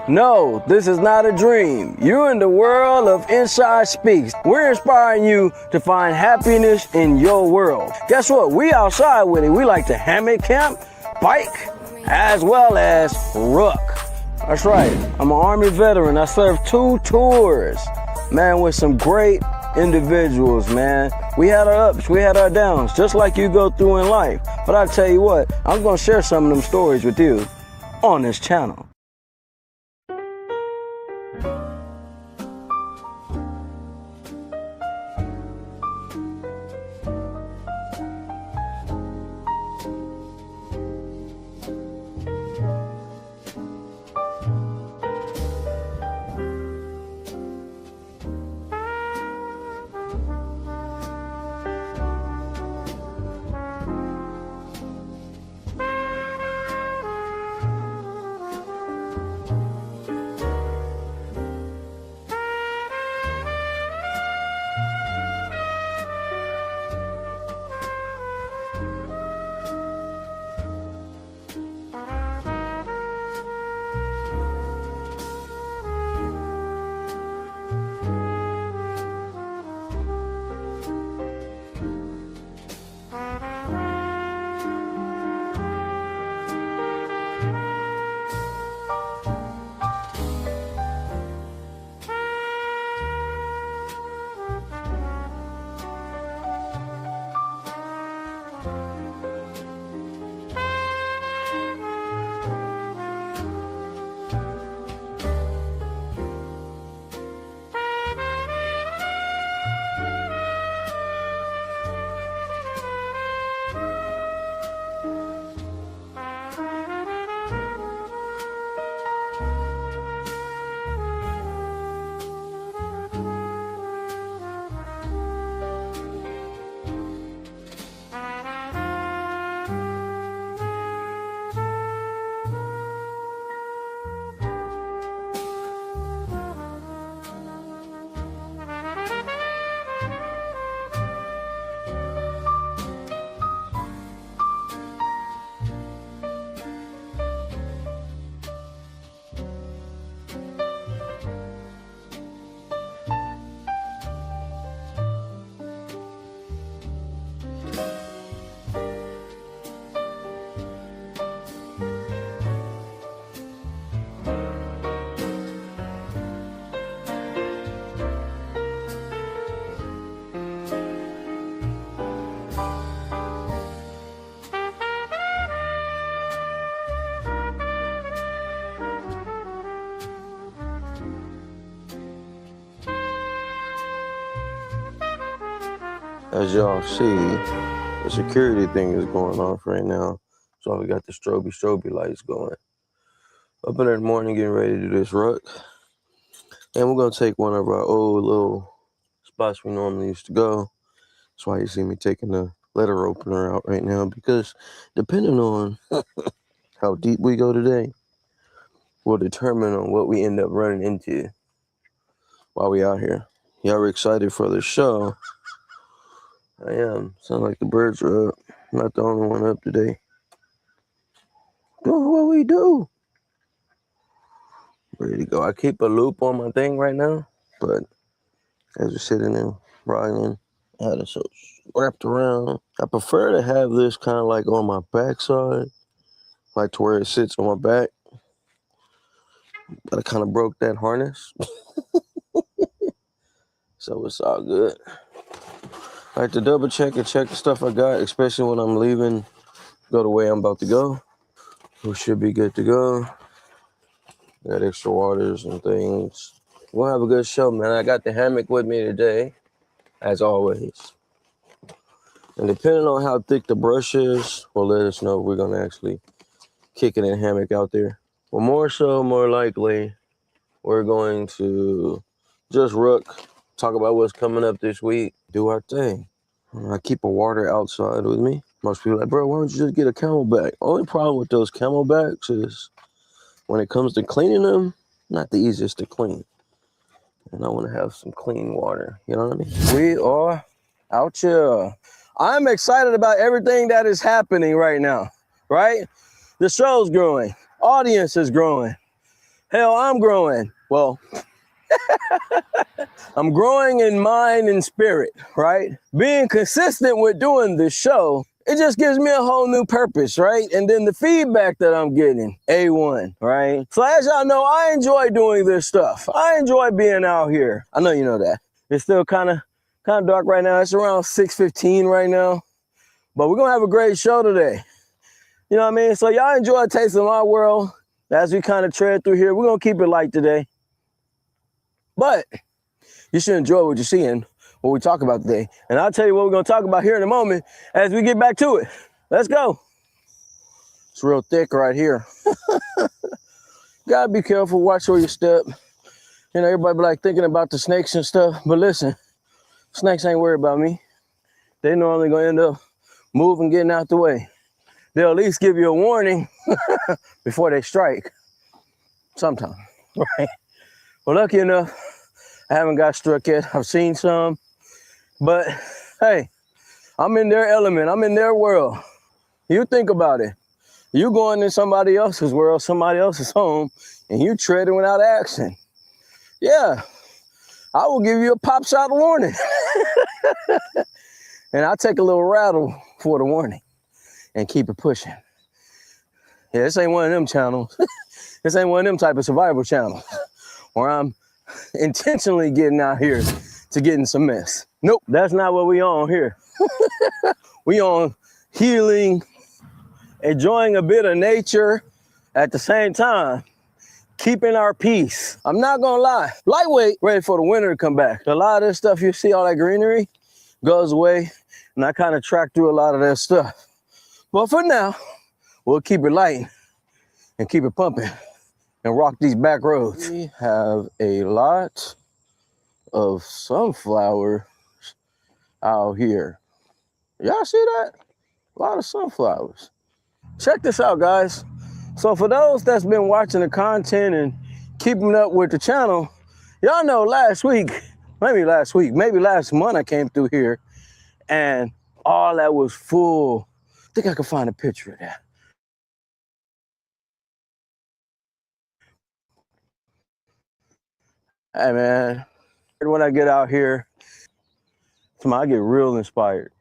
No, this is not a dream. You're in the world of Inside Speaks. We're inspiring you to find happiness in your world. Guess what? We outside with it. We like to hammock camp, bike, as well as ruck. That's right. I'm an Army veteran. I served 2 tours, man, with some great individuals, man. We had our ups, we had our downs, just like you go through in life. But I tell you what, I'm gonna share some of them stories with you on this channel. As y'all see, the security thing is going off right now. So we got the strobe lights going. Up in the morning getting ready to do this ruck. And we're going to take one of our old little spots we normally used to go. That's why you see me taking the letter opener out right now. Because depending on how deep we go today, will determine on what we end up running into while we out here. Y'all are excited for the show? I am. Sound like the birds are up. I'm not the only one up today. Doing what we do. Ready to go. I keep a loop on my thing right now, but as we're sitting there riding, I had it so wrapped around. I prefer to have this kind of like on my backside, like to where it sits on my back. But I kind of broke that harness. So it's all good. I like to double check and check the stuff I got, especially when I'm leaving, go the way I'm about to go. We should be good to go. Got extra waters and things. We'll have a good show, man. I got the hammock with me today, as always. And depending on how thick the brush is, will let us know if we're going to actually kick it in hammock out there. Well, more likely, we're going to just ruck, talk about what's coming up this week, do our thing. I keep a water outside with me. Most people are like, bro, why don't you just get a CamelBak? Only problem with those CamelBaks is when it comes to cleaning them, not the easiest to clean. And I want to have some clean water. You know what I mean? We are out here. I'm excited about everything that is happening right now, right? The show's growing. Audience is growing. Hell, I'm growing. Well, I'm growing in mind and spirit, right? Being consistent with doing this show, it just gives me a whole new purpose, right? And then the feedback that I'm getting, A1, right? So as y'all know, I enjoy doing this stuff. I enjoy being out here. I know you know that. It's still kind of dark right now. It's around 6:15 right now. But we're gonna have a great show today. You know what I mean? So y'all enjoy a taste of my world as we kind of tread through here. We're gonna keep it light today. But you should enjoy what you're seeing, what we talk about today. And I'll tell you what we're gonna talk about here in a moment as we get back to it. Let's go. It's real thick right here. Gotta be careful, watch where you step. You know, everybody be like thinking about the snakes and stuff, but listen, snakes ain't worried about me. They normally gonna end up moving, getting out the way. They'll at least give you a warning before they strike. Sometime, right? Well, lucky enough, I haven't got struck yet. I've seen some, but hey, I'm in their element. I'm in their world. You think about it. You going in somebody else's world, somebody else's home, and you treading without action. Yeah, I will give you a pop shot warning. And I'll take a little rattle for the warning and keep it pushing. Yeah, this ain't one of them channels. This ain't one of them type of survival channels where I'm intentionally getting out here to get in some mess. Nope, that's not what we on here. We on healing, enjoying a bit of nature at the same time, keeping our peace. I'm not gonna lie, lightweight, ready for the winter to come back. A lot of this stuff you see, all that greenery, goes away, and I kind of track through a lot of that stuff. But for now, we'll keep it light and keep it pumping and rock these back roads. We have a lot of sunflowers out here. Y'all see that? A lot of sunflowers. Check this out, guys. So for those that's been watching the content and keeping up with the channel, y'all know last month I came through here and all that was full. I think I can find a picture of that. Hey man, when I get out here, I get real inspired.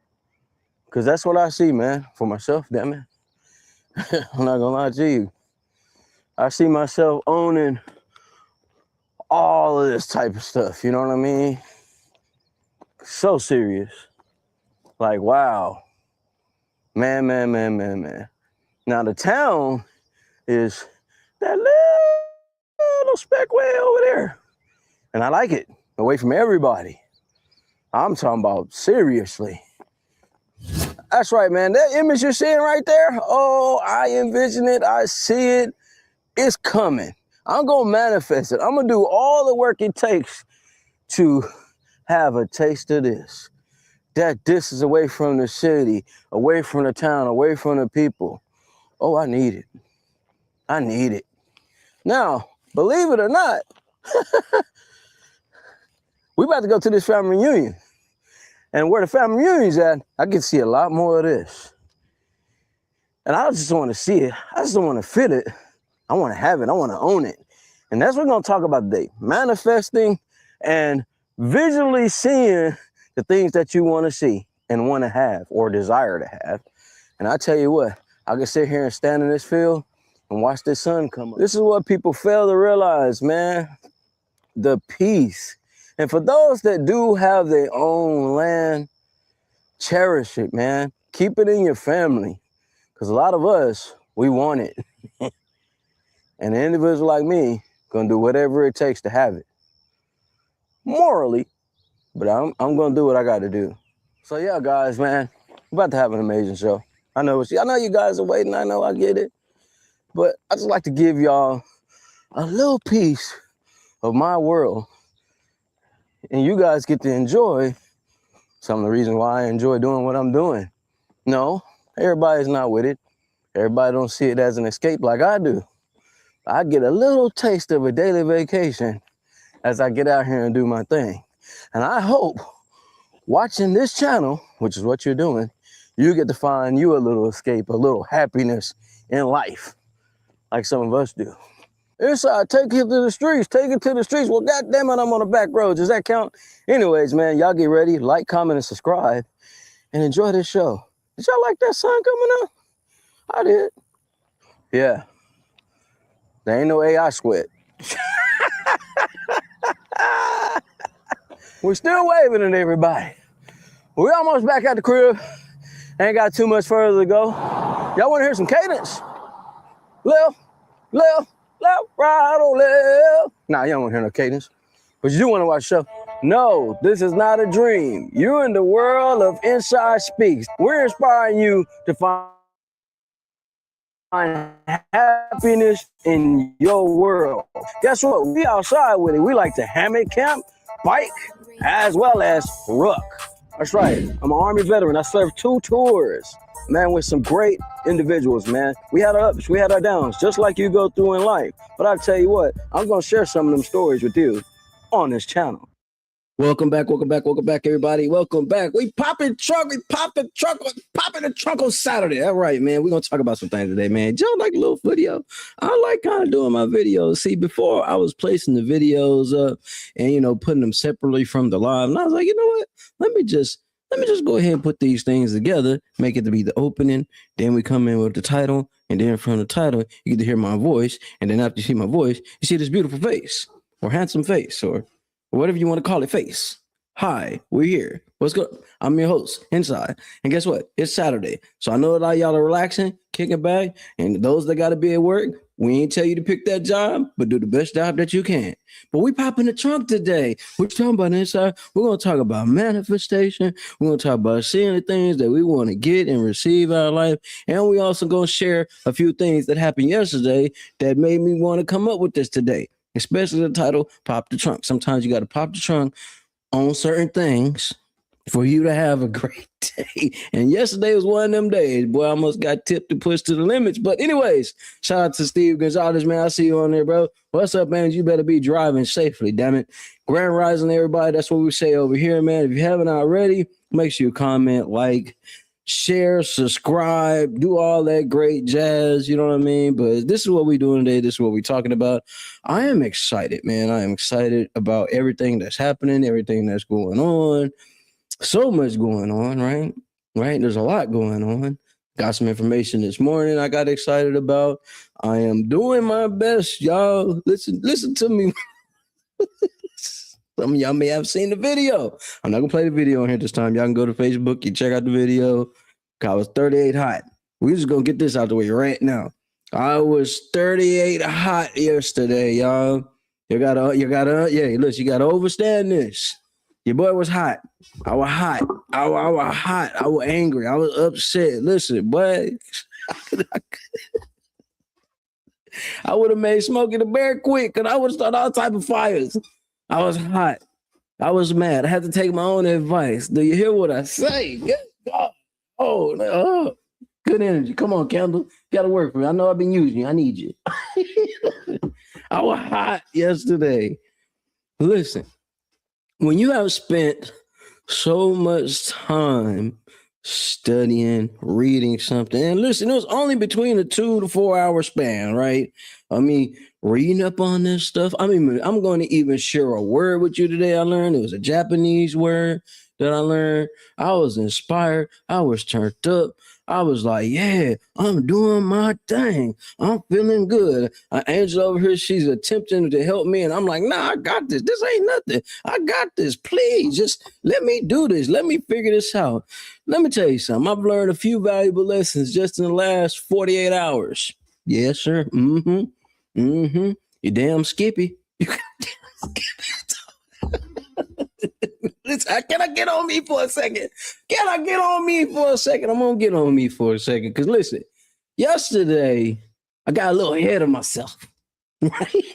Cause that's what I see, man, for myself, damn it. I'm not gonna lie to you. I see myself owning all of this type of stuff, you know what I mean? So serious. Like, wow. Man. Now the town is that little speck way over there. And I like it, away from everybody. I'm talking about seriously. That's right, man. That image you're seeing right there, oh, I envision it, I see it. It's coming. I'm gonna manifest it. I'm gonna do all the work it takes to have a taste of this. That this is away from the city, away from the town, away from the people. Oh, I need it. I need it. Now, believe it or not, we about to go to this family reunion. And where the family reunion's at, I get to see a lot more of this. And I just want to see it. I just don't want to feel it. I want to have it. I want to own it. And that's what we're going to talk about today. Manifesting and visually seeing the things that you want to see and want to have or desire to have. And I tell you what, I can sit here and stand in this field and watch the sun come up. This is what people fail to realize, man. The peace. And for those that do have their own land, cherish it, man. Keep it in your family. Because a lot of us, we want it. And an individual like me, gonna do whatever it takes to have it. Morally, but I'm gonna do what I gotta do. So yeah, guys, man, we're about to have an amazing show. I know you guys are waiting, I know, I get it. But I just like to give y'all a little piece of my world. And you guys get to enjoy some of the reasons why I enjoy doing what I'm doing. No, everybody's not with it. Everybody don't see it as an escape like I do. I get a little taste of a daily vacation as I get out here and do my thing. And I hope watching this channel, which is what you're doing, you get to find you a little escape, a little happiness in life, like some of us do. Inside, take it to the streets. Take it to the streets. Well, goddamn it, I'm on the back roads. Does that count? Anyways, man, y'all get ready. Like, comment, and subscribe. And enjoy this show. Did y'all like that sun coming up? I did. Yeah. There ain't no AI sweat. We're still waving at everybody. We almost back at the crib. Ain't got too much further to go. Y'all want to hear some cadence? Left, left, left, right, or left. Nah, you don't want to hear no cadence. But you do want to watch the show. No, this is not a dream. You're in the world of Inside Speaks. We're inspiring you to find happiness in your world. Guess what? We outside with it. We like to hammock camp, bike, as well as ruck. That's right. I'm an Army veteran. I served 2 tours, man, with some great individuals, man. We had our ups, we had our downs, just like you go through in life. But I'll tell you what, I'm going to share some of them stories with you on this channel. Welcome back, everybody. Welcome back. We popping the trunk on Saturday. All right, man. We're going to talk about some things today, man. Y'all like a little video? I like kind of doing my videos. See, before I was placing the videos up and, putting them separately from the live. And I was like, you know what? Let me just go ahead and put these things together, make it to be the opening. Then we come in with the title. And then from the title, you get to hear my voice. And then after you see my voice, you see this beautiful face or handsome face or whatever you want to call it, face. Hi, we're here. What's good? I'm your host, Inside. And guess what? It's Saturday. So I know a lot of y'all are relaxing, kicking back. And those that got to be at work, we ain't tell you to pick that job, but do the best job that you can. But we popping the trunk today. We're talking about Inside. We're going to talk about manifestation. We're going to talk about seeing the things that we want to get and receive out of life. And we also going to share a few things that happened yesterday that made me want to come up with this today. Especially the title, Pop the Trunk. Sometimes you got to pop the trunk on certain things for you to have a great day. And yesterday was one of them days. Boy, I almost got tipped to push to the limits. But anyways, shout out to Steve Gonzalez, man. I see you on there, bro. What's up, man? You better be driving safely, damn it. Grand Rising, everybody. That's what we say over here, man. If you haven't already, make sure you comment, like, share, subscribe, do all that great jazz, you know what I mean? But this is what we're doing today. This is what we're talking about. I am excited, man. I am excited about everything that's happening, everything that's going on. So much going on, right? There's a lot going on. Got some information this morning I got excited about. I am doing my best, y'all. Listen to me. Some of y'all may have seen the video. I'm not going to play the video on here this time. Y'all can go to Facebook. You check out the video. I was 38 hot. We're just going to get this out the way right now. I was 38 hot yesterday, y'all. You gotta, listen, you got to understand this. Your boy was hot. I was hot. I was hot. I was angry. I was upset. Listen, boy. I would have made Smokey the Bear quick because I would have started all type of fires. I was hot. I was mad. I had to take my own advice. Do you hear what I say? Good God. Oh, good energy. Come on, Kendall. You got to work for me. I know I've been using you. I need you. I was hot yesterday. Listen, when you have spent so much time studying, reading something, and listen, it was only between a 2 to 4 hour span, right? I mean, reading up on this stuff. I mean, I'm going to even share a word with you today. I learned it was a Japanese word that I learned. I was inspired. I was turned up. I was like, yeah, I'm doing my thing. I'm feeling good. Angela over here, she's attempting to help me. And I'm like, nah, I got this. This ain't nothing. I got this. Please, just let me do this. Let me figure this out. Let me tell you something. I've learned a few valuable lessons just in the last 48 hours. Yes, sir. You damn Skippy. Can I get on me for a second? I'm going to get on me for a second. Because listen, yesterday, I got a little ahead of myself. Right?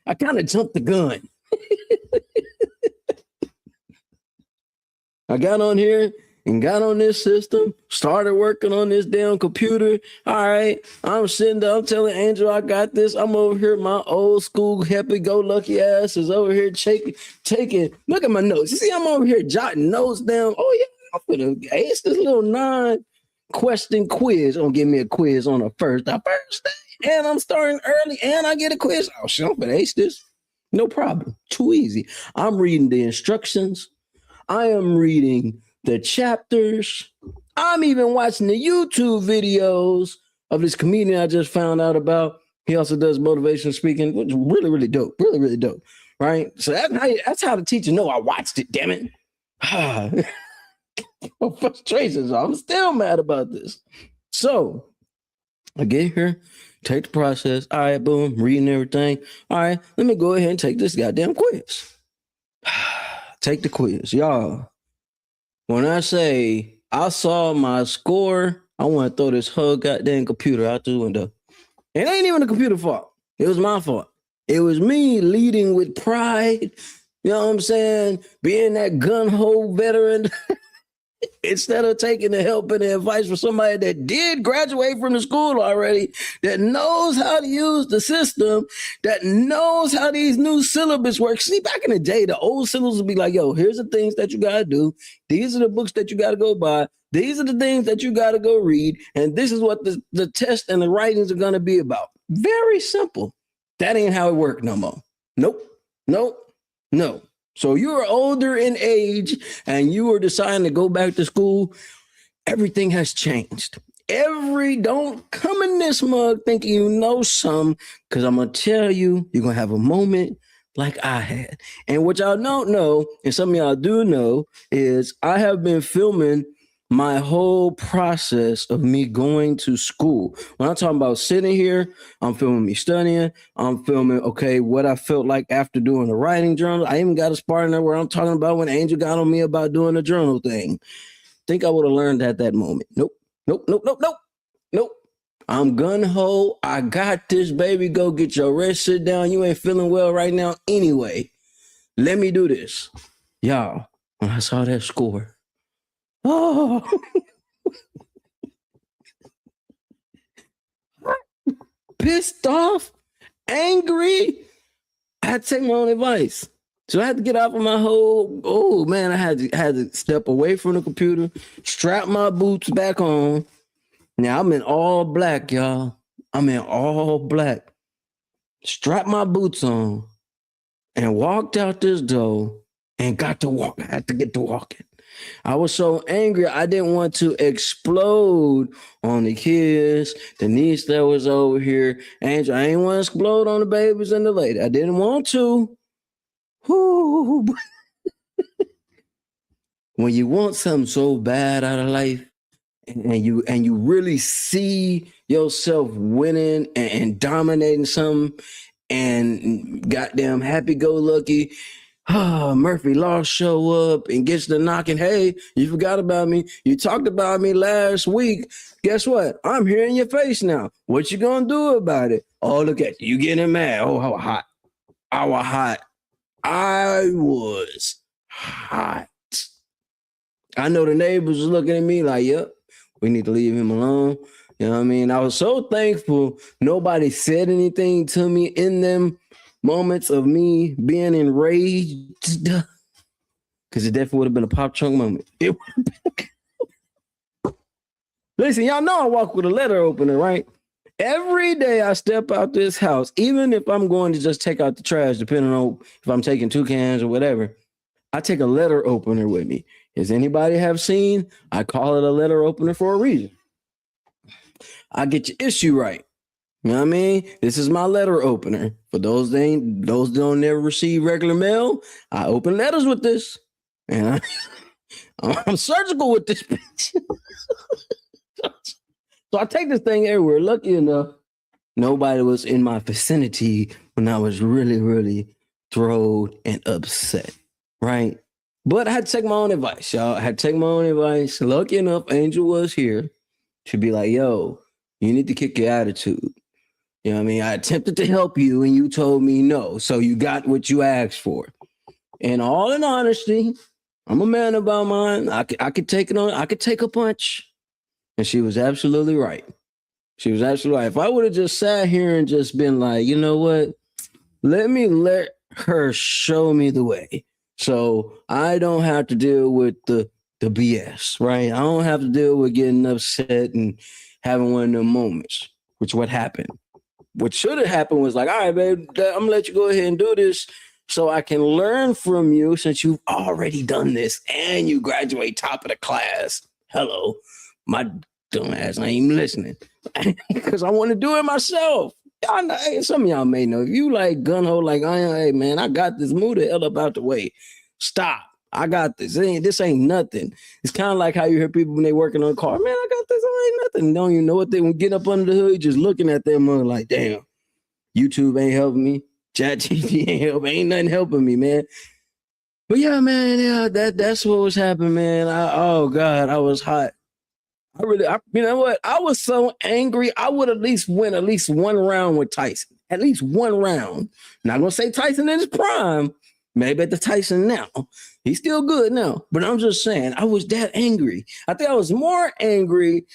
I kind of jumped the gun. I got on here and got on this system, started working on this damn computer. All right, I'm sitting there, I'm telling Angel I got this. I'm over here, my old school happy-go-lucky ass is over here taking, look at my notes. You see, I'm over here jotting notes down. Oh, yeah, I'm gonna ace this little 9-question quiz. Gonna give me a quiz on a Thursday. and I'm starting early, and I get a quiz. Oh, shit, I'm gonna ace this. No problem. Too easy. I'm reading the instructions. I am reading the chapters. I'm even watching the YouTube videos of this comedian I just found out about. He also does motivational speaking, which is really, really dope. Really, really dope. Right? So that's how the teacher know I watched it, damn it. Frustrations. I'm still mad about this. So I get here, take the process. All right, boom, reading everything. All right, let me go ahead and take this goddamn quiz. Take the quiz. Y'all, when I say I saw my score, I want to throw this whole goddamn computer out the window. It ain't even the computer fault. It was my fault. It was me leading with pride. You know what I'm saying? Being that gun-ho veteran. Instead of taking the help and the advice from somebody that did graduate from the school already, that knows how to use the system, that knows how these new syllabus work. See, back in the day, the old syllabus would be like, yo, here's the things that you got to do. These are the books that you got to go buy. These are the things that you got to go read. And this is what the test and the writings are going to be about. Very simple. That ain't how it worked no more. Nope. So you're older in age and you are deciding to go back to school. Everything has changed. Don't come in this mug thinking you know some, because I'm going to tell you, you're going to have a moment like I had. And what y'all don't know, and some of y'all do know, is I have been filming my whole process of me going to school. When I'm talking about sitting here, I'm filming me studying. I'm filming, okay, what I felt like after doing the writing journal. I even got a part in there where I'm talking about when Angel got on me about doing the journal thing. Think I would have learned at that moment. Nope. I'm gun-ho. I got this, baby. Go get your rest. Sit down. You ain't feeling well right now anyway. Let me do this. Y'all, when I saw that score, oh, pissed off, angry. I had to take my own advice. So I had to get off of my I had to step away from the computer, strap my boots back on. Now I'm in all black, y'all. I'm in all black. Strapped my boots on and walked out this door and got to walk. I had to get to walking. I was so angry, I didn't want to explode on the kids, the niece that was over here. Angel, I didn't want to explode on the babies and the lady. I didn't want to. Whoo. When you want something so bad out of life, and you really see yourself winning and dominating something, and goddamn happy-go-lucky, Murphy Law show up and gets to knocking. Hey, you forgot about me. You talked about me last week. Guess what? I'm here in your face now. What you gonna do about it? Oh, look at you getting mad. Oh, how hot. I was hot. I was hot. I know the neighbors was looking at me like, yep, we need to leave him alone. You know what I mean? I was so thankful nobody said anything to me in them moments of me being enraged, because it definitely would have been a pop chunk moment. Listen, y'all know I walk with a letter opener, right? Every day I step out this house, even if I'm going to just take out the trash, depending on if I'm taking 2 cans or whatever, I take a letter opener with me. As anybody have seen, I call it a letter opener for a reason. I get your issue right. You know what I mean? This is my letter opener. For those that don't never receive regular mail, I open letters with this. And I'm surgical with this bitch. So I take this thing everywhere. Lucky enough, nobody was in my vicinity when I was really, really thrilled and upset, right? But I had to take my own advice, y'all. I had to take my own advice. Lucky enough, Angel was here to be like, yo, you need to kick your attitude. You know what I mean? I attempted to help you and you told me no. So you got what you asked for. And all in honesty, I'm a man about mine. I could take it on. I could take a punch. And she was absolutely right. She was absolutely right. If I would have just sat here and just been like, you know what? Let her show me the way. So I don't have to deal with the BS, right? I don't have to deal with getting upset and having one of them moments, which what happened. what should have happened was like, all right, babe, I'm gonna let you go ahead and do this so I can learn from you since you've already done this and you graduate top of the class. Hello, my dumb ass ain't even listening because I want to do it myself. Y'all know, hey, some of y'all may know if you like gun ho like I am. Hey man, I got this. Move the hell up out the way. Stop. I got this. This ain't nothing. It's kind of like how you hear people when they working on a car. Man, I got this. It ain't nothing. Don't even know what they when get up under the hood, just looking at them like, damn, YouTube ain't helping me. ChatGPT ain't helping. Ain't nothing helping me, man. But yeah, man, yeah, that's what was happening, man. Oh God, I was hot. You know what? I was so angry. I would at least win at least one round with Tyson. At least one round. Not gonna say Tyson in his prime. Maybe at the Tyson now. He's still good now. But I'm just saying, I was that angry. I think I was more angry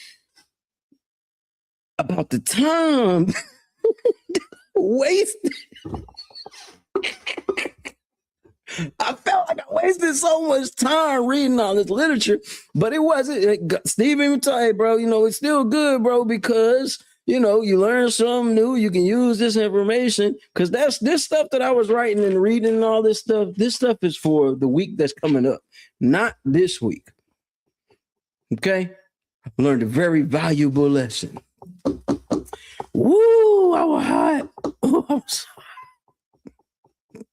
about the time wasted. I felt like I wasted so much time reading all this literature, but it wasn't. Steve even told, hey, bro, it's still good, bro, because, you learn something new. You can use this information because that's this stuff that I was writing and reading and all this stuff. This stuff is for the week that's coming up, not this week. Okay? I learned a very valuable lesson. Woo, I was hot. Oh,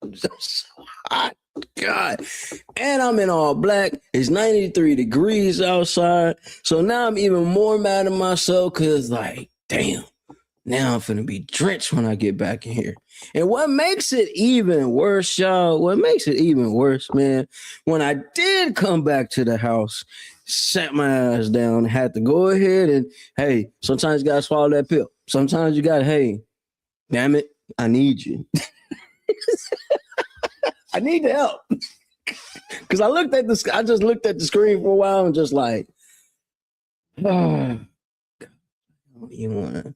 I'm so hot. God. And I'm in all black. It's 93 degrees outside. So now I'm even more mad at myself because, like, damn, now I'm finna be drenched when I get back in here. And what makes it even worse, y'all, man, when I did come back to the house, sat my ass down, had to go ahead and, hey, sometimes you gotta swallow that pill. Sometimes you gotta, hey, damn it, I need you. I need the help. Because I just looked at the screen for a while and just like, oh, you wanna?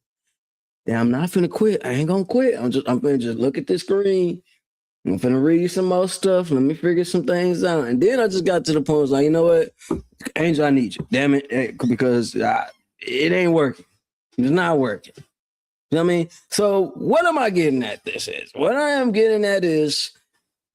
Yeah, I'm not finna quit. I ain't gonna quit. I'm finna just look at this screen. I'm finna read some more stuff. Let me figure some things out. And then I just got to the point, I was like, you know what? Angel, I need you. Damn it. Because it ain't working. It's not working. You know what I mean? So what am I getting at this is? What I am getting at is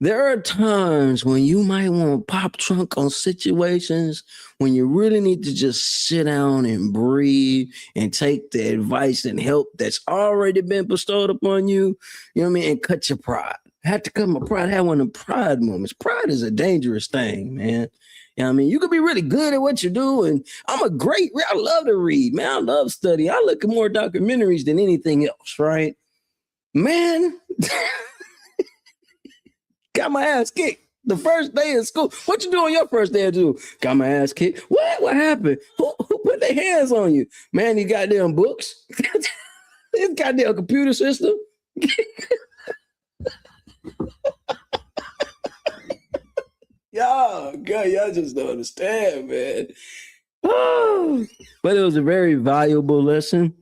there are times when you might want to pop trunk on situations when you really need to just sit down and breathe and take the advice and help that's already been bestowed upon you. You know what I mean? And cut your pride. I had to cut my pride. I had one of the pride moments. Pride is a dangerous thing, man. You know what I mean? You could be really good at what you do. And I love to read, man. I love study. I look at more documentaries than anything else, right? Man, got my ass kicked the first day of school. What you do on your first day of school? Got my ass kicked. What happened? Who put their hands on you? Man, these goddamn books. This goddamn computer system. Y'all just don't understand, man. Oh, but it was a very valuable lesson.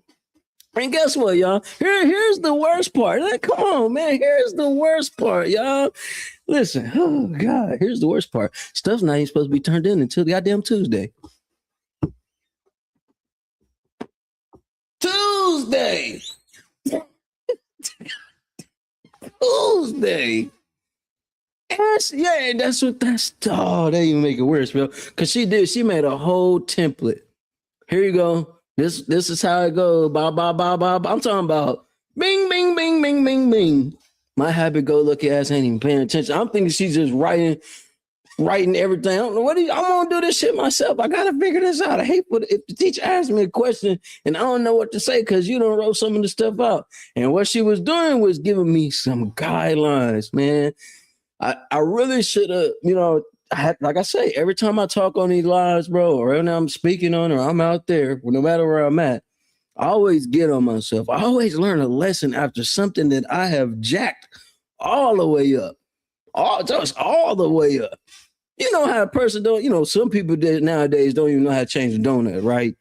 And guess what, y'all? Here's the worst part. Like, come on, man. Here's the worst part, y'all. Listen, oh God, here's the worst part. Stuff's not even supposed to be turned in until goddamn Tuesday. Tuesday. They even make it worse, bro. Because she made a whole template. Here you go. This is how it goes. Ba, ba, ba, ba, ba. I'm talking about bing, bing, bing, bing, bing, bing. My happy-go-lucky ass ain't even paying attention. I'm thinking she's just writing everything. I don't know I'm gonna do this shit myself. I gotta figure this out. I hate if the teacher asks me a question and I don't know what to say because you don't wrote some of the stuff out. And what she was doing was giving me some guidelines, man. I really should have, like I say, every time I talk on these lives, bro, or when I'm speaking on or I'm out there, no matter where I'm at, I always get on myself. I always learn a lesson after something that I have jacked all the way up. Just all the way up. You know how a person don't, some people nowadays don't even know how to change a donut, right?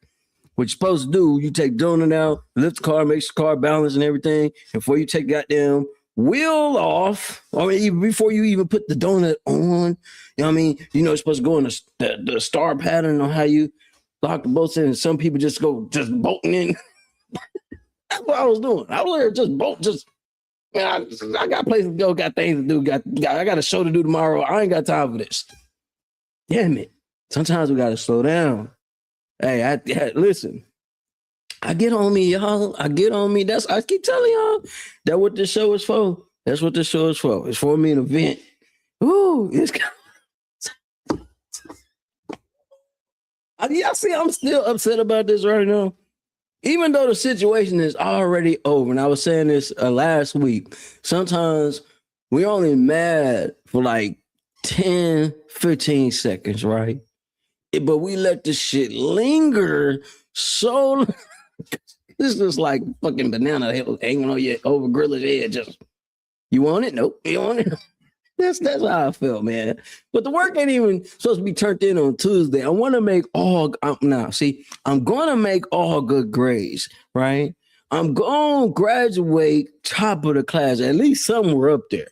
What you're supposed to do, you take donut out, lift the car, make the car balance and everything. And before you take goddamn wheel off, even before you even put the donut on, you know what I mean? You're supposed to go in the star pattern on how you lock the bolts in. And some people just go bolting in. That's what I was doing. I was there just man, I got places to go, got things to do, I got a show to do tomorrow. I ain't got time for this. Damn it. Sometimes we gotta slow down. Hey, listen. I get on me, y'all. I get on me. I keep telling y'all that what this show is for. That's what this show is for. It's for me an event. Ooh, y'all see, I'm still upset about this right now. Even though the situation is already over, and I was saying this last week, sometimes we're only mad for like 10, 15 seconds, right? But we let this shit linger so this is like fucking banana hanging on your over griller's head. Just, you want it? Nope. You want it? That's how I felt, man. But the work ain't even supposed to be turned in on Tuesday. I want to make I'm going to make all good grades, right? I'm going to graduate top of the class, at least somewhere up there,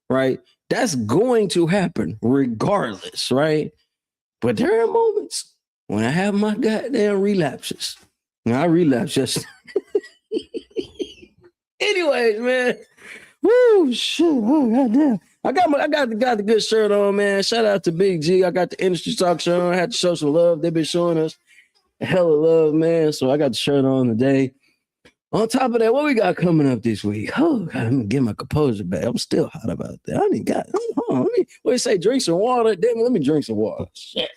right? That's going to happen regardless, right? But there are moments when I have my goddamn relapses. And I relapse just. Anyways, man. Woo, shit. Oh, goddamn. I got the good shirt on, man. Shout out to Big G. I got the Industry Talk shirt on. I had to show some love. They've been showing us a hell of love, man. So I got the shirt on today. On top of that, what we got coming up this week? Oh, God, I'm gonna get my composure back. I'm still hot about that. I ain't got. Hold on, what do you say? Drink some water. Damn it, let me drink some water. Shit.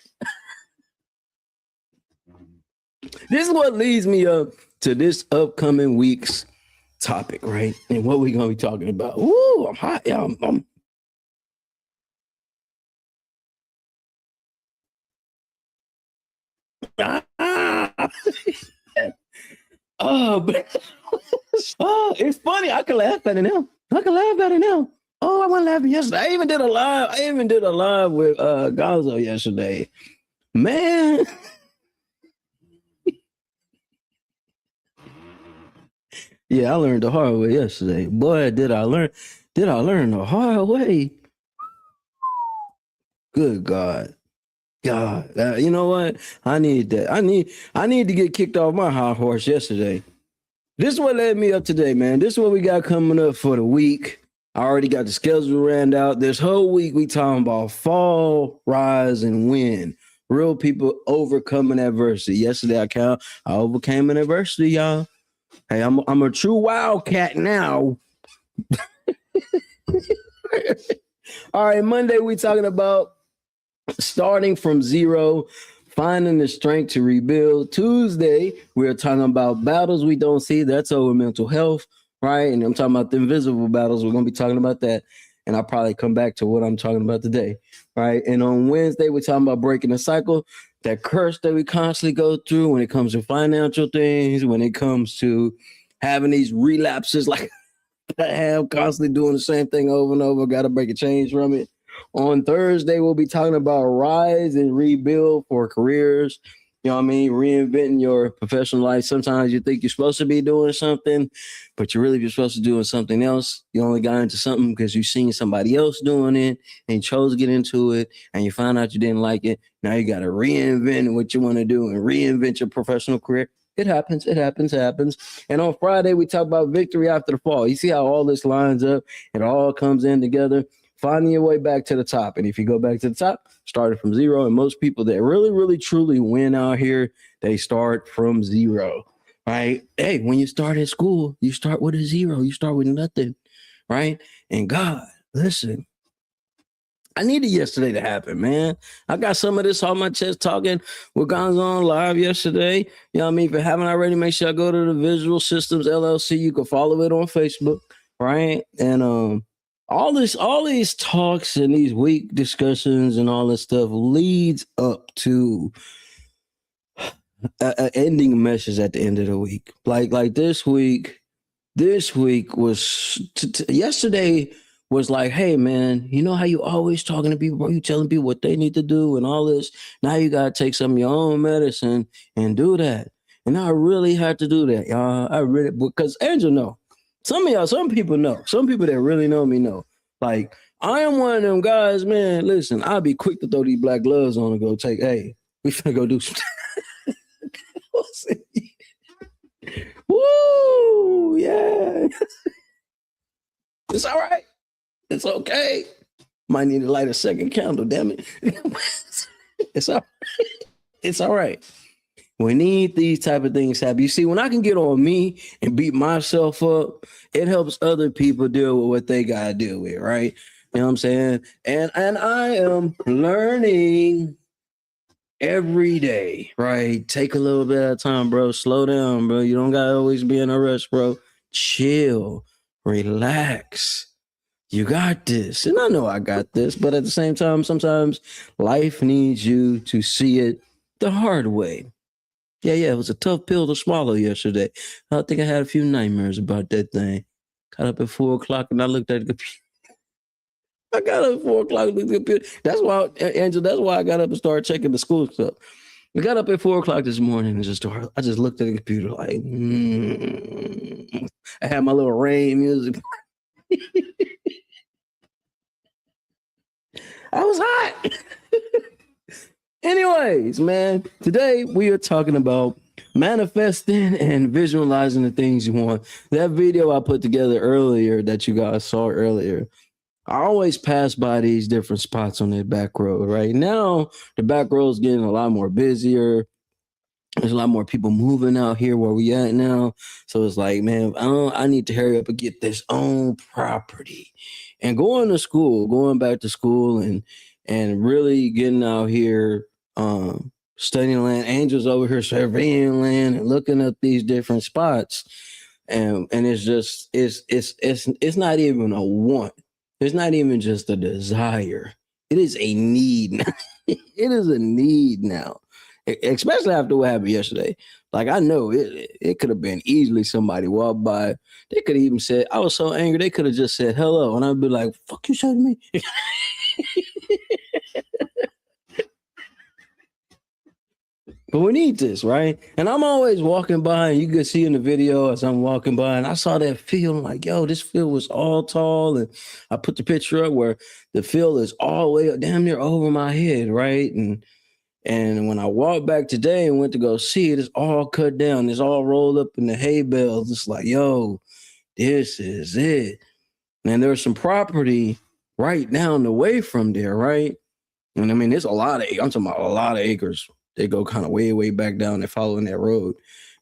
This is what leads me up to this upcoming week's topic, right? And what we're gonna be talking about. Woo, I'm hot, y'all. It's funny. I can laugh at it now. Oh, I wasn't laughing yesterday. I even did a live with Gonzo yesterday. Man. Yeah, I learned the hard way yesterday. Boy, did I learn the hard way. Good God. You know what? I need that. I need to get kicked off my high horse yesterday. This is what led me up today, man. This is what we got coming up for the week. I already got the schedule ran out. This whole week we talking about fall, rise, and win. Real people overcoming adversity. Yesterday I overcame an adversity, y'all. Hey, I'm a true wildcat now. All right, Monday we talking about starting from zero, finding the strength to rebuild. Tuesday, we're talking about battles we don't see. That's over mental health, right? And I'm talking about the invisible battles. We're going to be talking about that. And I'll probably come back to what I'm talking about today, right? And on Wednesday, we're talking about breaking the cycle, that curse that we constantly go through when it comes to financial things, when it comes to having these relapses like I have, constantly doing the same thing over and over. Got to break a change from it. On Thursday, we'll be talking about rise and rebuild for careers. You know what I mean? Reinventing your professional life. Sometimes you think you're supposed to be doing something, but you're really supposed to be doing something else. You only got into something because you've seen somebody else doing it and you chose to get into it and you found out you didn't like it. Now you got to reinvent what you want to do and reinvent your professional career. It happens. And on Friday, we talk about victory after the fall. You see how all this lines up? It all comes in together. Finding your way back to the top. And if you go back to the top, started from zero. And most people that really, really, truly win out here, they start from zero, right? Hey, when you start at school, you start with a zero. You start with nothing, right? And God, listen, I needed yesterday to happen, man. I got some of this on my chest talking with Gonzo on live yesterday. You know what I mean? If you haven't already, make sure I go to the Visual Systems LLC. You can follow it on Facebook, right? And all these talks and these week discussions and all this stuff leads up to an ending message at the end of the week. Like this week was yesterday was like, hey man, you know how you always talking to people, bro? You telling people what they need to do and all this. Now you gotta take some of your own medicine and do that. And I really had to do that, y'all. I really, because Angel know. Some people know. Some people that really know me know. Like, I am one of them guys, man. Listen, I'll be quick to throw these black gloves on and go take, hey, we finna go do some. Woo! Yeah. It's all right. It's okay. Might need to light a second candle, damn it. It's all right. It's all right. We need these type of things happen. You see, when I can get on me and beat myself up, it helps other people deal with what they gotta deal with, right? You know what I'm saying? And I am learning every day, right? Take a little bit of time, bro. Slow down, bro. You don't gotta always be in a rush, bro. Chill, relax. You got this. And I know I got this, but at the same time, sometimes life needs you to see it the hard way. Yeah, it was a tough pill to swallow yesterday. I think I had a few nightmares about that thing. Got up at 4 o'clock and I looked at the computer. I got up at 4 o'clock and looked at the computer. That's why, Angel, that's why I got up and started checking the school stuff. We got up at 4 o'clock this morning and I just looked at the computer like, I had my little rain music. I was hot. Anyways, man, today we are talking about manifesting and visualizing the things you want. That video I put together earlier that you guys saw earlier, I always pass by these different spots on that back road. Right now, the back road is getting a lot more busier. There's a lot more people moving out here where we at now. So it's like, man, I need to hurry up and get this own property. And going back to school and really getting out here, studying land. Angel's over here surveying land and looking up these different spots. And it's just, it's not even a want. It's not even just a desire. It is a need. It is a need now. Especially after what happened yesterday. Like, I know it could have been easily somebody walked by. They could have even said, I was so angry, they could have just said hello. And I'd be like, fuck you say to me? But we need this, right? And I'm always walking by, and you could see in the video as I'm walking by, and I saw that field. I'm like, yo, this field was all tall. And I put the picture up where the field is all the way up, damn near over my head, right? And when I walked back today and went to go see it, it's all cut down. It's all rolled up in the hay bales. It's like, yo, this is it. And there's some property right down the way from there, right? And I mean, there's I'm talking about a lot of acres. They go kind of way, way back down and following that road.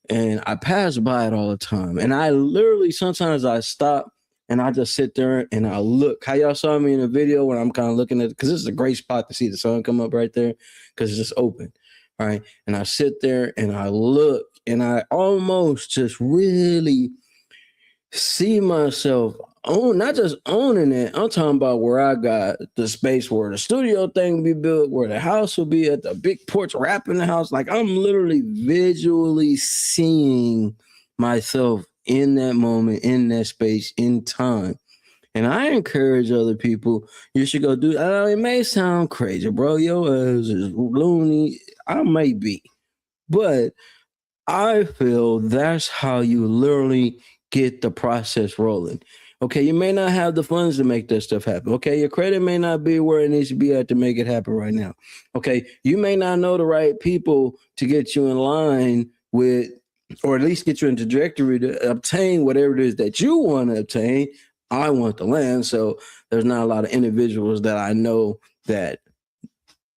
And I pass by it all the time. And I literally, sometimes I stop and I just sit there and I look. How y'all saw me in the video when I'm kind of looking at it, because this is a great spot to see the sun come up right there because it's just open, right? And I sit there and I look and I almost just really see myself not just owning it. I'm talking about where I got the space where the studio thing will be built, where the house will be at the big porch wrapping the house. Like, I'm literally visually seeing myself in that moment, in that space, in time. And I encourage other people, you should go do it may sound crazy, bro. Your ass is loony. I may be. But I feel that's how you literally get the process rolling. Okay, you may not have the funds to make that stuff happen. Okay, your credit may not be where it needs to be at to make it happen right now. Okay, you may not know the right people to get you in line with, or at least get you in the trajectory to obtain whatever it is that you want to obtain. I want the land, so there's not a lot of individuals that I know that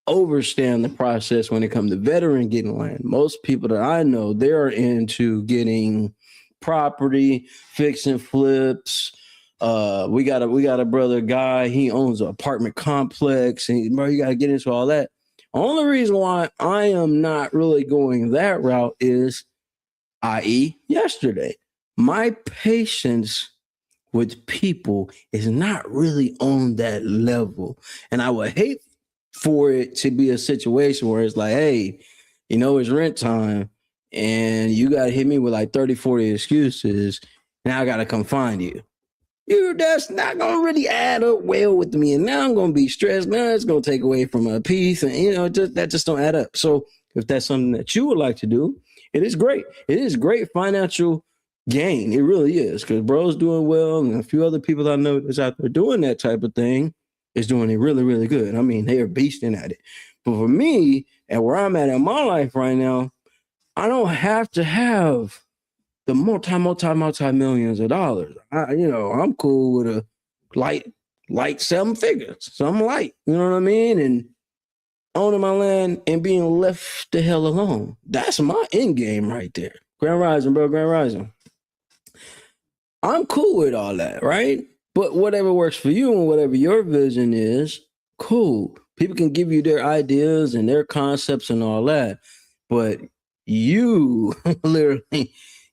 overstand the process when it comes to veteran getting land. Most people that I know, they're into getting property, fixing flips. We got a brother guy, he owns an apartment complex, and bro, you got to get into all that. Only reason why I am not really going that route is, i.e., yesterday, my patience with people is not really on that level. And I would hate for it to be a situation where it's like, hey, it's rent time and you got to hit me with like 30, 40 excuses. Now I got to come find you. That's not going to really add up well with me. And now I'm going to be stressed. Now it's going to take away from my peace. And, that just don't add up. So if that's something that you would like to do, it is great. It is great financial gain. It really is, because bro's doing well. And a few other people I know that's out there doing that type of thing is doing it really, really good. I mean, they are beasting at it. But for me, and where I'm at in my life right now, I don't have to have the multi millions of dollars. I'm cool with a light 7 figures, something light, you know what I mean? And owning my land and being left the hell alone. That's my end game right there. Grand Rising, bro, Grand Rising. I'm cool with all that, right? But whatever works for you and whatever your vision is, cool. People can give you their ideas and their concepts and all that. But you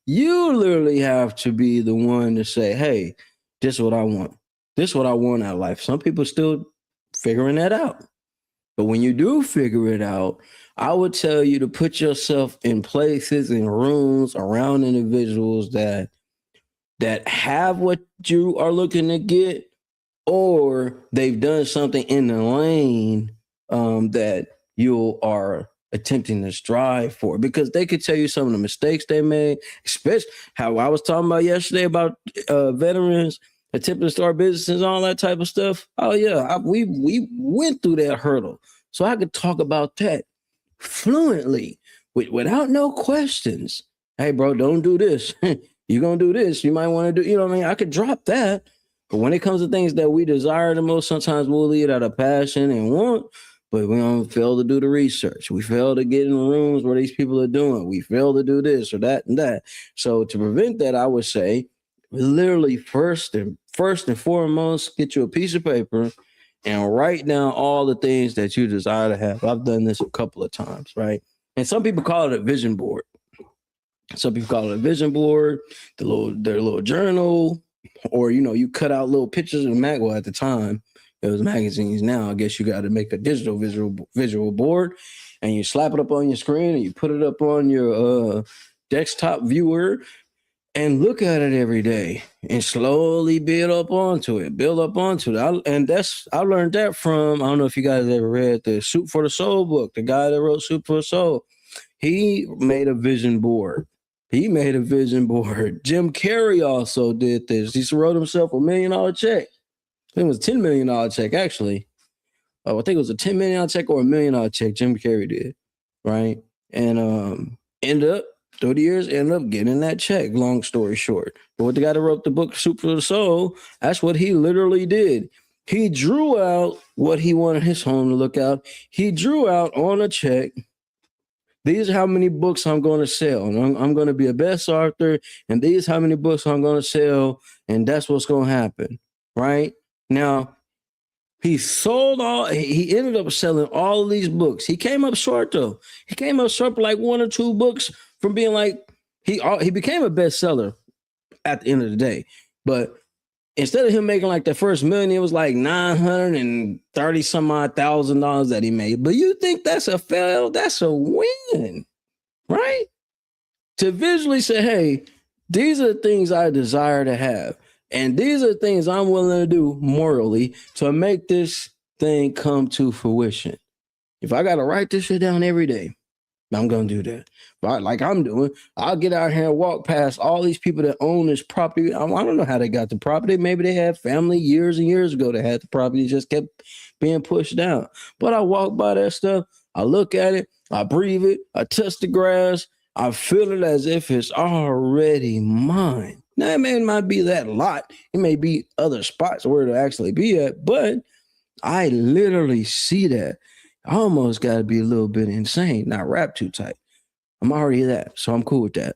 literally have to be the one to say, hey, this is what I want. This is what I want out of life. Some people still figuring that out. But when you do figure it out, I would tell you to put yourself in places and rooms around individuals that have what you are looking to get, or they've done something in the lane that you are attempting to strive for, because they could tell you some of the mistakes they made, especially how I was talking about yesterday about veterans attempting to start businesses and all that type of stuff. Oh yeah, we went through that hurdle. So I could talk about that fluently without no questions. Hey bro, don't do this. You're going to do this. You might want to do, you know what I mean? I could drop that. But when it comes to things that we desire the most, sometimes we'll lead out of passion and want, but we don't fail to do the research. We fail to get in the rooms where these people are doing. We fail to do this or that and that. So to prevent that, I would say literally first and foremost, get you a piece of paper and write down all the things that you desire to have. I've done this a couple of times, right? And some people call it a vision board. Some people call it a vision board, their little journal, or, you cut out little pictures of the mag. Well, at the time, it was magazines. Now, I guess you got to make a digital visual board, and you slap it up on your screen, and you put it up on your desktop viewer, and look at it every day, and slowly build up onto it. I learned that from, I don't know if you guys ever read the Soup for the Soul book. The guy that wrote Soup for the Soul, he made a vision board. Jim Carrey also did this. He wrote himself $1 million check. I think it was a $10 million check, actually. I think it was a $10 million check or $1 million check Jim Carrey did, right? And ended up getting that check, long story short. But what the guy that wrote the book, Soup for the Soul, that's what he literally did. He drew out what he wanted his home to look out. He drew out on a check, these are how many books I'm going to sell. And I'm going to be a best author. And these are how many books I'm going to sell. And that's what's going to happen. Right? Now, he ended up selling all of these books. He came up short, though. He came up short for like 1 or 2 books from being like, he became a bestseller at the end of the day. But instead of him making like the first $1 million, it was like $930 some odd thousand that he made. But you think that's a fail? That's a win, right? To visually say, hey, these are the things I desire to have. And these are the things I'm willing to do morally to make this thing come to fruition. If I got to write this shit down every day, I'm going to do that. But like I'm doing, I'll get out here and walk past all these people that own this property. I don't know how they got the property. Maybe they had family years and years ago that had the property, just kept being pushed down. But I walk by that stuff. I look at it. I breathe it. I touch the grass. I feel it as if it's already mine. Now, it may not be that lot. It may be other spots where it'll actually be at. But I literally see that. I almost got to be a little bit insane, not rap too tight. I'm already that, so I'm cool with that.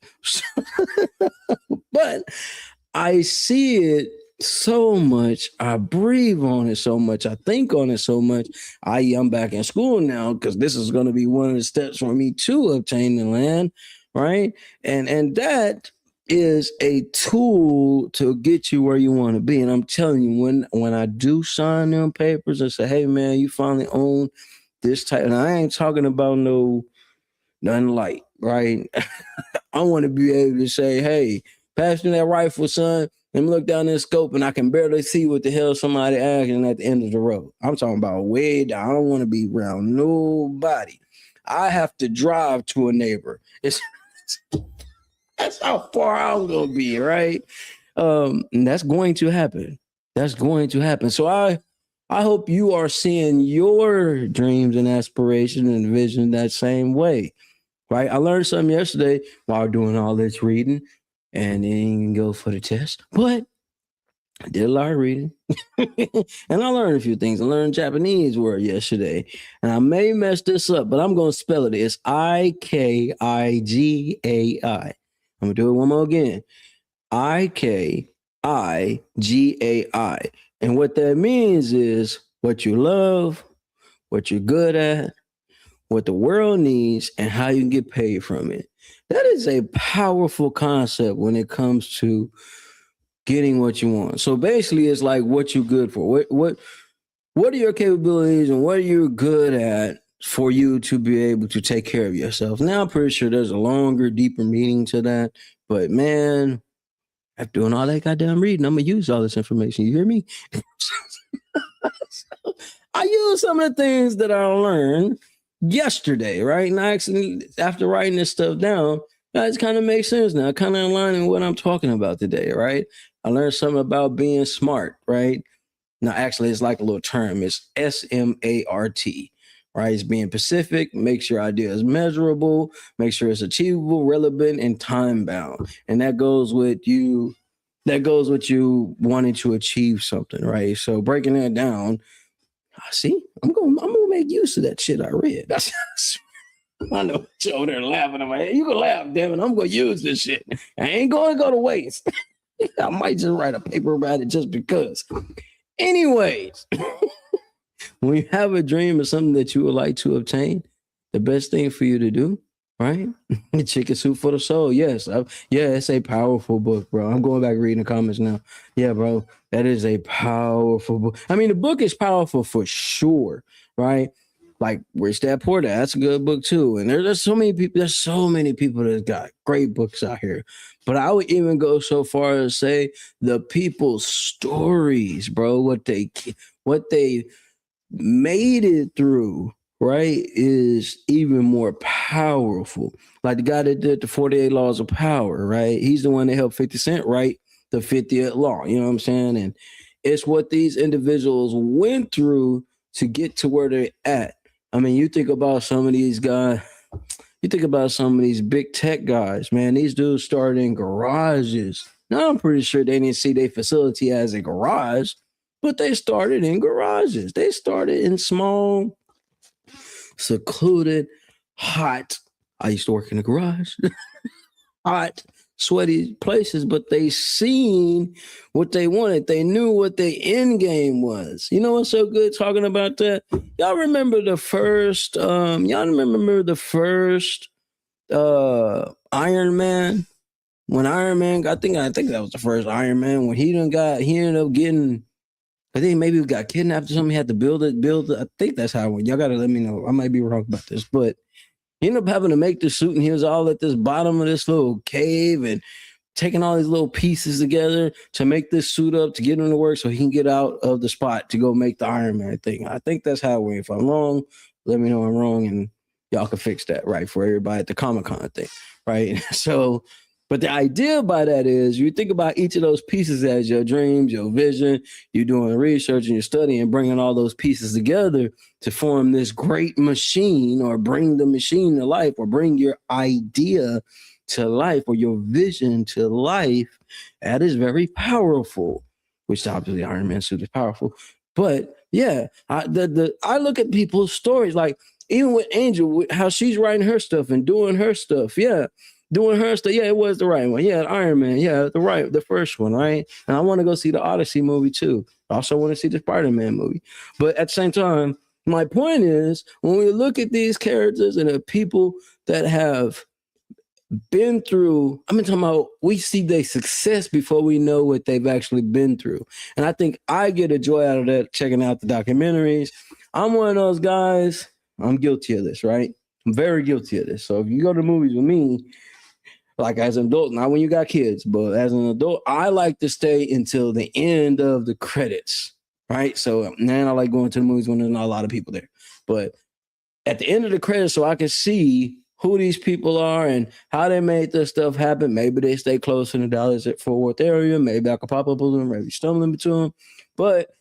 But I see it so much. I breathe on it so much. I think on it so much. I'm back in school now because this is going to be one of the steps for me to obtain the land, right? And that is a tool to get you where you want to be. And I'm telling you, when I do sign them papers and say, hey, man, you finally own this type, and I ain't talking about nothing light, right? I want to be able to say, hey, pass me that rifle, son. Let me look down this scope and I can barely see what the hell somebody asking at the end of the road. I'm talking about way down. I don't want to be around nobody. I have to drive to a neighbor. That's how far I'm going to be, right? And that's going to happen. So I hope you are seeing your dreams and aspirations and vision that same way, right? I learned something yesterday while doing all this reading. and then go for the test. But I did a lot of reading and I learned a few things. I learned Japanese word yesterday, and I may mess this up, but I'm going to spell it. It's Ikigai. I'm going to do it one more again. Ikigai. And what that means is what you love, what you're good at, what the world needs, and how you can get paid from it. That is a powerful concept when it comes to getting what you want. So basically, it's like what you're good for. What are your capabilities and what are you good at for you to be able to take care of yourself? Now, I'm pretty sure there's a longer, deeper meaning to that. But man, after doing all that goddamn reading, I'm gonna use all this information. You hear me? So, I use some of the things that I learned yesterday, right? And I actually, after writing this stuff down, that kind of makes sense now. Kind of aligning with what I'm talking about today, right? I learned something about being smart, right? Now, actually, it's like a little term. It's SMART, right? It's being specific, makes your ideas measurable, make sure it's achievable, relevant, and time bound. And that goes with you. That goes with you wanting to achieve something, right? So breaking that down, see, I'm gonna make use of that shit I read. That's I know you're over there laughing in my head. You can laugh, damn it. I'm gonna use this shit. I ain't gonna go to waste. I might just write a paper about it just because. Anyways, when you have a dream of something that you would like to obtain, the best thing for you to do, right? Chicken Soup for the Soul. Yes. It's a powerful book, bro. I'm going back reading the comments now. Yeah, bro. That is a powerful book. I mean, the book is powerful for sure, right? Like Rich Dad Poor Dad, that's a good book too. And there's so many people, that got great books out here. But I would even go so far as say the people's stories, bro, what they made it through, right, is even more powerful. Like the guy that did the 48 Laws of Power, right? He's the one that helped 50 Cent write the 50th law, you know what I'm saying? And it's what these individuals went through to get to where they're at. I mean, you think about some of these guys, you think about some of these big tech guys, man, these dudes started in garages. Now, I'm pretty sure they didn't see their facility as a garage, but they started in garages. They started in small, secluded, hot. I used to work in a garage. Hot, sweaty places, but they seen what they wanted. They knew what their end game was. You know what's so good talking about that? Y'all remember the first Iron Man? When Iron Man, I think that was the first Iron Man. When he ended up getting, I think maybe he got kidnapped or something. He had to build it. I think that's how it went. Y'all got to let me know. I might be wrong about this, but he ended up having to make the suit, and he was all at this bottom of this little cave and taking all these little pieces together to make this suit up to get him to work so he can get out of the spot to go make the Iron Man thing. I think that's how it went. If I'm wrong, let me know I'm wrong, and y'all can fix that, right, for everybody at the Comic-Con thing, right? So, but the idea by that is you think about each of those pieces as your dreams, your vision, you're doing research and you're studying, bringing all those pieces together to form this great machine, or bring the machine to life, or bring your idea to life, or your vision to life. That is very powerful, which obviously Iron Man suit is powerful. But yeah, I look at people's stories, like even with Angel, how she's writing her stuff and doing her stuff. Yeah. Doing her stuff. Yeah, it was the right one. Yeah, Iron Man. Yeah, the first one, right? And I want to go see the Odyssey movie too. I also want to see the Spider-Man movie. But at the same time, my point is, when we look at these characters and the people that have been through, I'm talking about, we see their success before we know what they've actually been through. And I think I get a joy out of that, checking out the documentaries. I'm one of those guys, I'm guilty of this, right? I'm very guilty of this. So if you go to the movies with me, like as an adult, not when you got kids, but as an adult, I like to stay until the end of the credits, right? So then I like going to the movies when there's not a lot of people there. But at the end of the credits, so I can see who these people are and how they made this stuff happen. Maybe they stay close in the Dallas at Fort Worth area. Maybe I could pop up with them, maybe stumble into them. But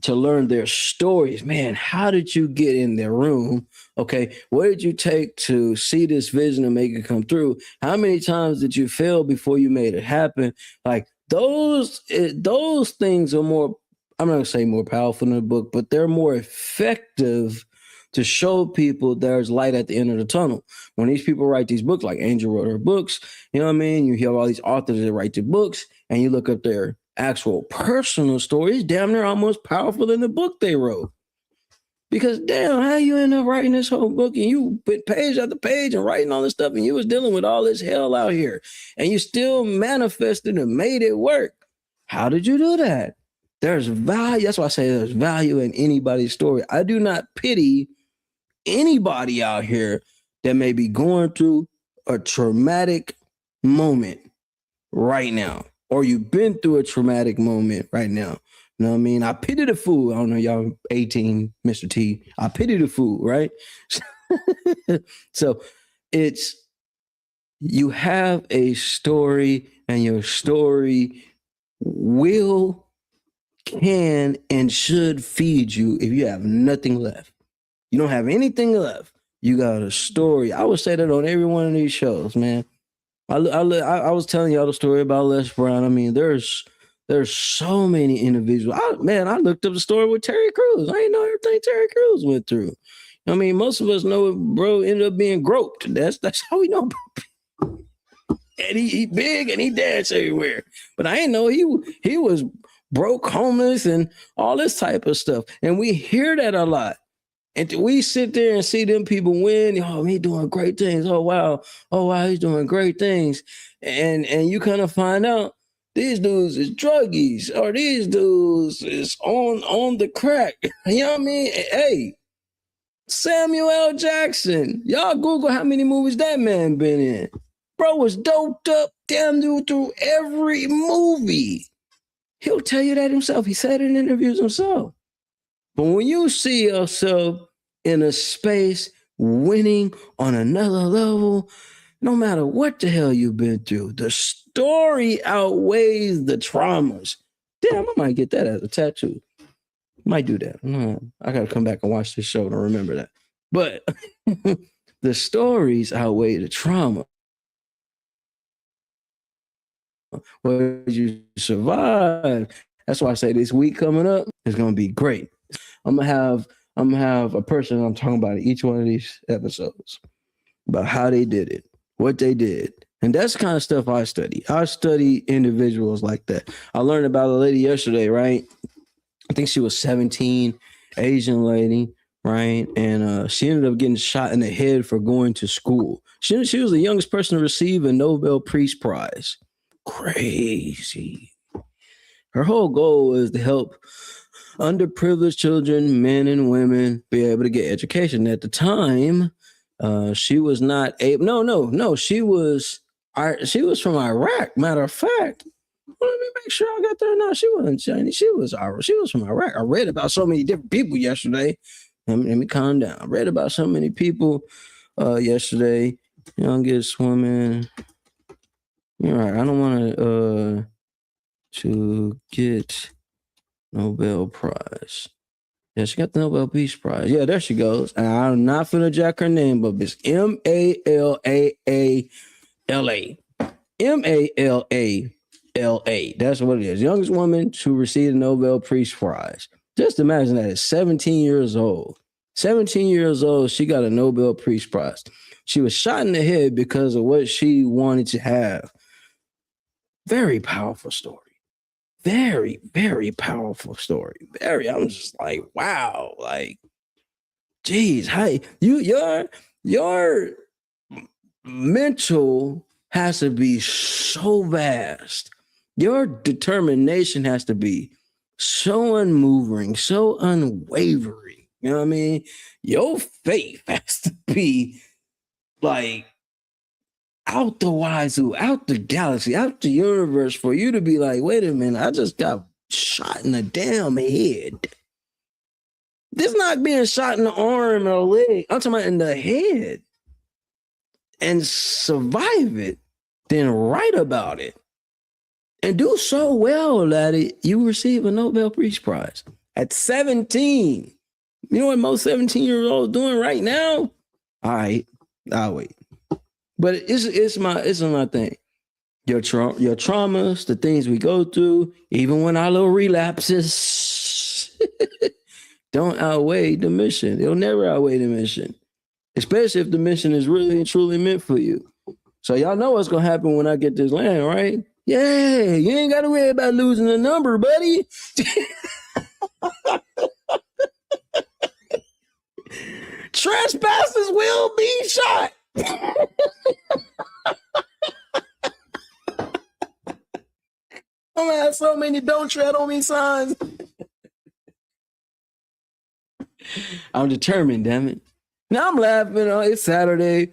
to learn their stories. Man, how did you get in their room? Okay, what did you take to see this vision and make it come through? How many times did you fail before you made it happen? Like those things are more, I'm not gonna say more powerful in the book, but they're more effective to show people there's light at the end of the tunnel. When these people write these books, like Angel wrote her books, you know what I mean? You hear all these authors that write the books and you look at their actual personal stories, damn near almost powerful than the book they wrote. Because damn, how you end up writing this whole book and you put page after page and writing all this stuff and you was dealing with all this hell out here and you still manifested and made it work. How did you do that? There's value. That's why I say there's value in anybody's story. I do not pity anybody out here that may be going through a traumatic moment right now, or you've been through a traumatic moment right now. You know what I mean? I pity the fool. I don't know, y'all 18, Mr. T. I pity the fool, right? So it's, you have a story and your story will, can, and should feed you if you have nothing left. You don't have anything left. You got a story. I would say that on every one of these shows, man. I was telling y'all the story about Les Brown. I mean, there's so many individuals. I looked up the story with Terry Crews. I didn't know everything Terry Crews went through. I mean, most of us know bro ended up being groped. That's how we know. And he big and he dance everywhere. But I didn't know he was broke, homeless, and all this type of stuff. And we hear that a lot. And we sit there and see them people win. Oh, he doing great things. Oh, wow, he's doing great things. And you kind of find out these dudes is druggies or these dudes is on the crack. You know what I mean? Hey, Samuel L. Jackson. Y'all Google how many movies that man been in. Bro was doped up damn dude through every movie. He'll tell you that himself. He said it in interviews himself. But when you see yourself in a space winning on another level, no matter what the hell you've been through, the story outweighs the traumas. Damn, I might get that as a tattoo. Might do that. I got to come back and watch this show to remember that. But the stories outweigh the trauma. Where you survive. That's why I say this week coming up is going to be great. I'm gonna have a person I'm talking about in each one of these episodes about how they did it, what they did. And that's the kind of stuff I study. I study individuals like that. I learned about a lady yesterday, right? I think she was 17, Asian lady, right? And she ended up getting shot in the head for going to school. She was the youngest person to receive a Nobel Peace Prize. Crazy. Her whole goal is to help underprivileged children, men and women, be able to get education. At the time, she was not able. No. She was from Iraq. Matter of fact, let me make sure I got there. No, she wasn't Chinese. She was from Iraq. I read about so many different people yesterday. Let me calm down. I read about so many people yesterday. Youngest woman. You're right. I don't want to get Nobel Prize. Yeah, she got the Nobel Peace Prize. Yeah, there she goes. And I'm not finna jack her name, but it's Malala. Malala. That's what it is. Youngest woman to receive the Nobel Peace Prize. Just imagine that at 17 years old. 17 years old, she got a Nobel Peace Prize. She was shot in the head because of what she wanted to have. Very powerful story. Very, very powerful story. I'm just like, wow, like, geez, hey, your mental has to be so vast. Your determination has to be so unmoving, so unwavering. You know what I mean? Your faith has to be like out the wazoo, out the galaxy, out the universe for you to be like, wait a minute, I just got shot in the damn head. This not being shot in the arm or leg. I'm talking about in the head. And survive it, then write about it. And do so well that you receive a Nobel Peace Prize. At 17. You know what most 17-year-olds doing right now? All right, I'll wait. But it's my thing. Your traumas, the things we go through, even when our little relapses, don't outweigh the mission. They'll never outweigh the mission, especially if the mission is really and truly meant for you. So y'all know what's gonna happen when I get this land, right? Yeah, you ain't gotta worry about losing a number, buddy. Trespassers will be shot. I'm gonna have so many "Don't tread on me" signs. I'm determined, damn it. Now I'm laughing. It's Saturday.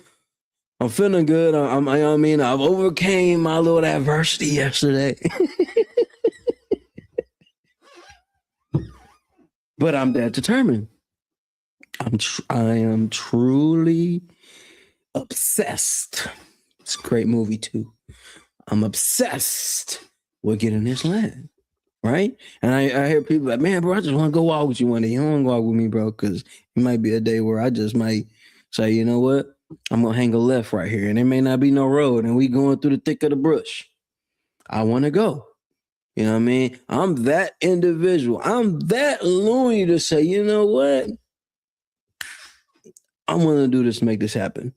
I'm feeling good. You know what I mean? I've overcame my little adversity yesterday. But I'm that determined. I am truly obsessed. It's a great movie too. I'm obsessed with getting this land, right? And I hear people like, man, bro, I just want to go walk with you one day. You don't want to go walk with me, bro, because it might be a day where I just might say, you know what? I'm going to hang a left right here, and there may not be no road, and we going through the thick of the brush. I want to go. You know what I mean? I'm that individual. I'm that loony to say, you know what? I'm going to do this to make this happen.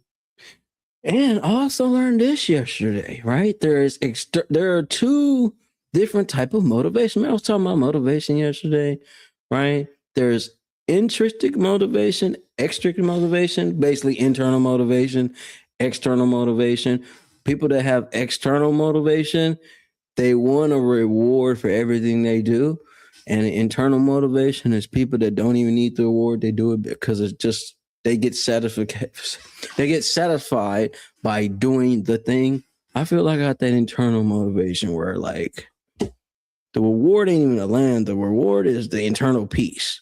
And I also learned this yesterday, right? There are two different type of motivation. Man, I was talking about motivation yesterday, right? There's intrinsic motivation, extrinsic motivation, basically internal motivation, external motivation. People that have external motivation, they want a reward for everything they do. And internal motivation is people that don't even need the reward. They do it because it's just, they get satisfied by doing the thing. I feel like I got that internal motivation where like the reward ain't even the land. The reward is the internal peace.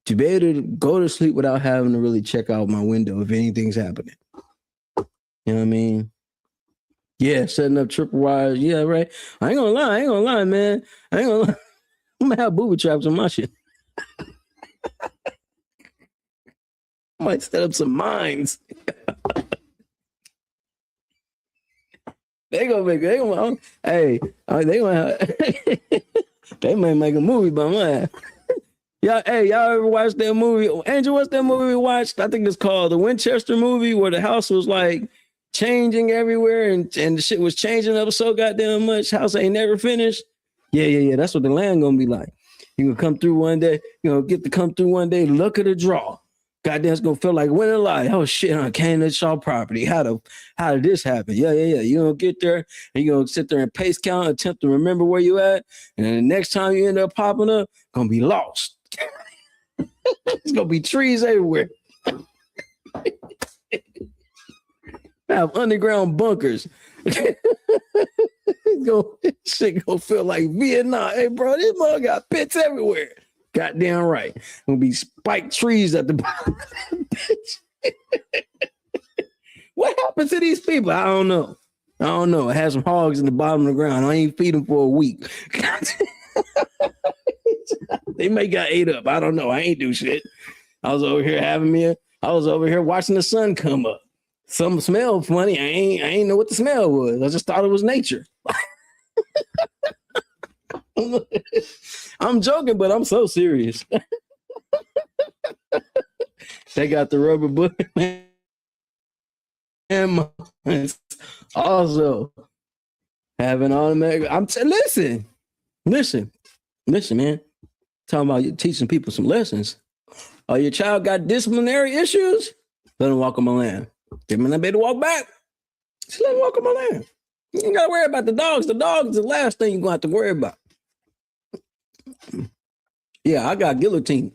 To be able to go to sleep without having to really check out my window if anything's happening. You know what I mean? Yeah, setting up triple wires. Yeah, right. I ain't gonna lie, man. I ain't gonna lie. I'm gonna have booby traps on my shit. I might set up some mines. They might make a movie by my ass. Y'all ever watched that movie? Angel, what's that movie we watched? I think it's called the Winchester movie, where the house was like changing everywhere and the shit was changing up so goddamn much. House ain't never finished. Yeah. That's what the land gonna be like. You gonna come through one day, get to come through one day, luck of the draw. Goddamn, it's gonna feel like winning life. Oh shit, I came to Shaw property. How did this happen? Yeah. You gonna get there and you gonna sit there and pace count, attempt to remember where you at. And then the next time you end up popping up, gonna be lost. It's gonna be trees everywhere. Have underground bunkers. Shit gonna feel like Vietnam. Hey, bro, this mug got pits everywhere. Goddamn right. Gonna be spiked trees at the bottom. What happened to these people? I don't know. I had some hogs in the bottom of the ground. I ain't feed them for a week. They may got ate up. I don't know. I ain't do shit. I was over here watching the sun come up. Something smelled funny. I ain't know what the smell was. I just thought it was nature. I'm joking, but I'm so serious. They got the rubber bullet, man. And also having automatic. Listen, man. Talking about you teaching people some lessons. Oh, your child got disciplinary issues? Let him walk on my land. Give him an ability to walk back. Just let him walk on my land. You ain't got to worry about the dogs. The dog is the last thing you're going to have to worry about. Yeah, I got guillotine.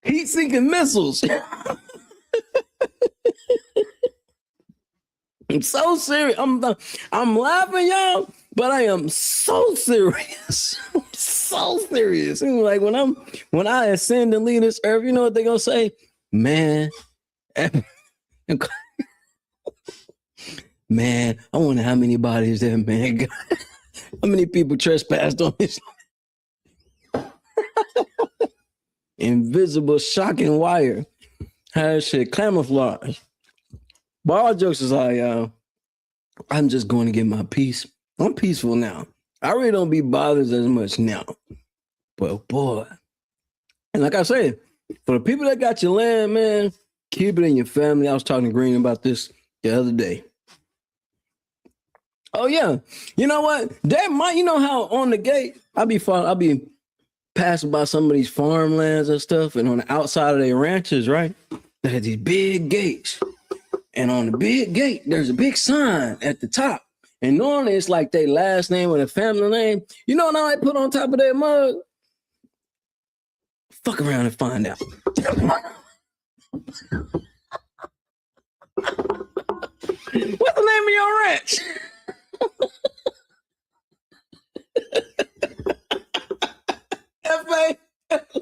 Heat-seeking missiles. I'm so serious. I'm laughing, y'all, but I am so serious. I'm so serious. And like when I ascend and leave this earth, you know what they're gonna say? Man, man, I wonder how many bodies that man got. How many people trespassed on this? Invisible shocking wire. Has shit camouflage. But all jokes aside, I'm just going to get my peace. I'm peaceful now. I really don't be bothered as much now. But boy, and like I said, for the people that got your land, man, keep it in your family. I was talking to Green about this the other day. Oh yeah, you know what? That might, you know how on the gate I'll be passing by some of these farmlands and stuff, and on the outside of their ranches, right? They had these big gates, and on the big gate there's a big sign at the top, and normally it's like their last name or their family name. You know what I might put on top of their mug? Fuck around and find out. What's the name of your ranch? F.A. What's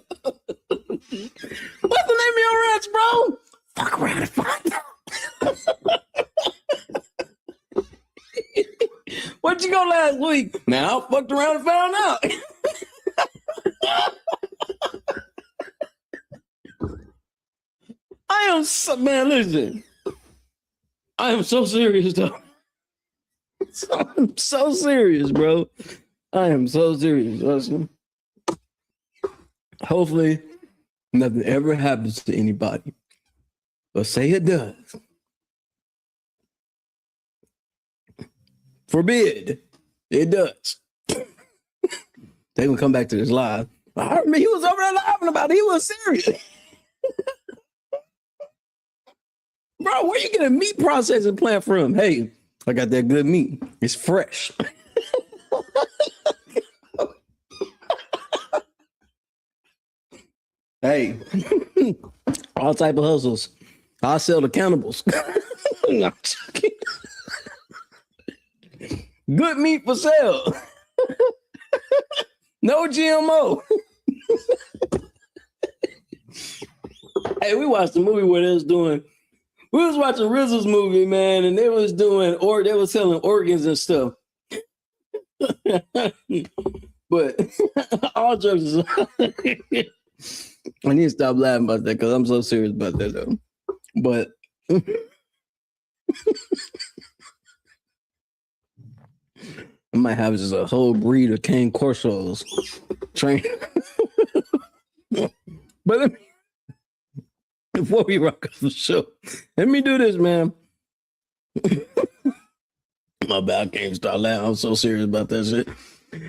the name of your ranch, bro? Fuck around and find out. Where'd you go last week? Man, I fucked around and found out. Man, listen. I am so serious, though. I'm so serious, bro. I am so serious. Listen. Hopefully, nothing ever happens to anybody. But say it does. Forbid it does. They gonna come back to this live. I heard me. He was over there laughing about it. He was serious. Bro, where you get a meat processing plant from? Hey, I got that good meat. It's fresh. Hey, all type of hustles. I'll sell the cannibals. I'm joking. Good meat for sale. No GMO. Hey, we watched a movie where they was doing. We was watching RZA's movie, man, and they was doing they was selling organs and stuff. But all jokes aside, I need to stop laughing about that because I'm so serious about that though. But I might have just a whole breed of cane corsos trained. But before we rock up the show, let me do this, man. My bad, I can't stop laughing. I'm so serious about that shit.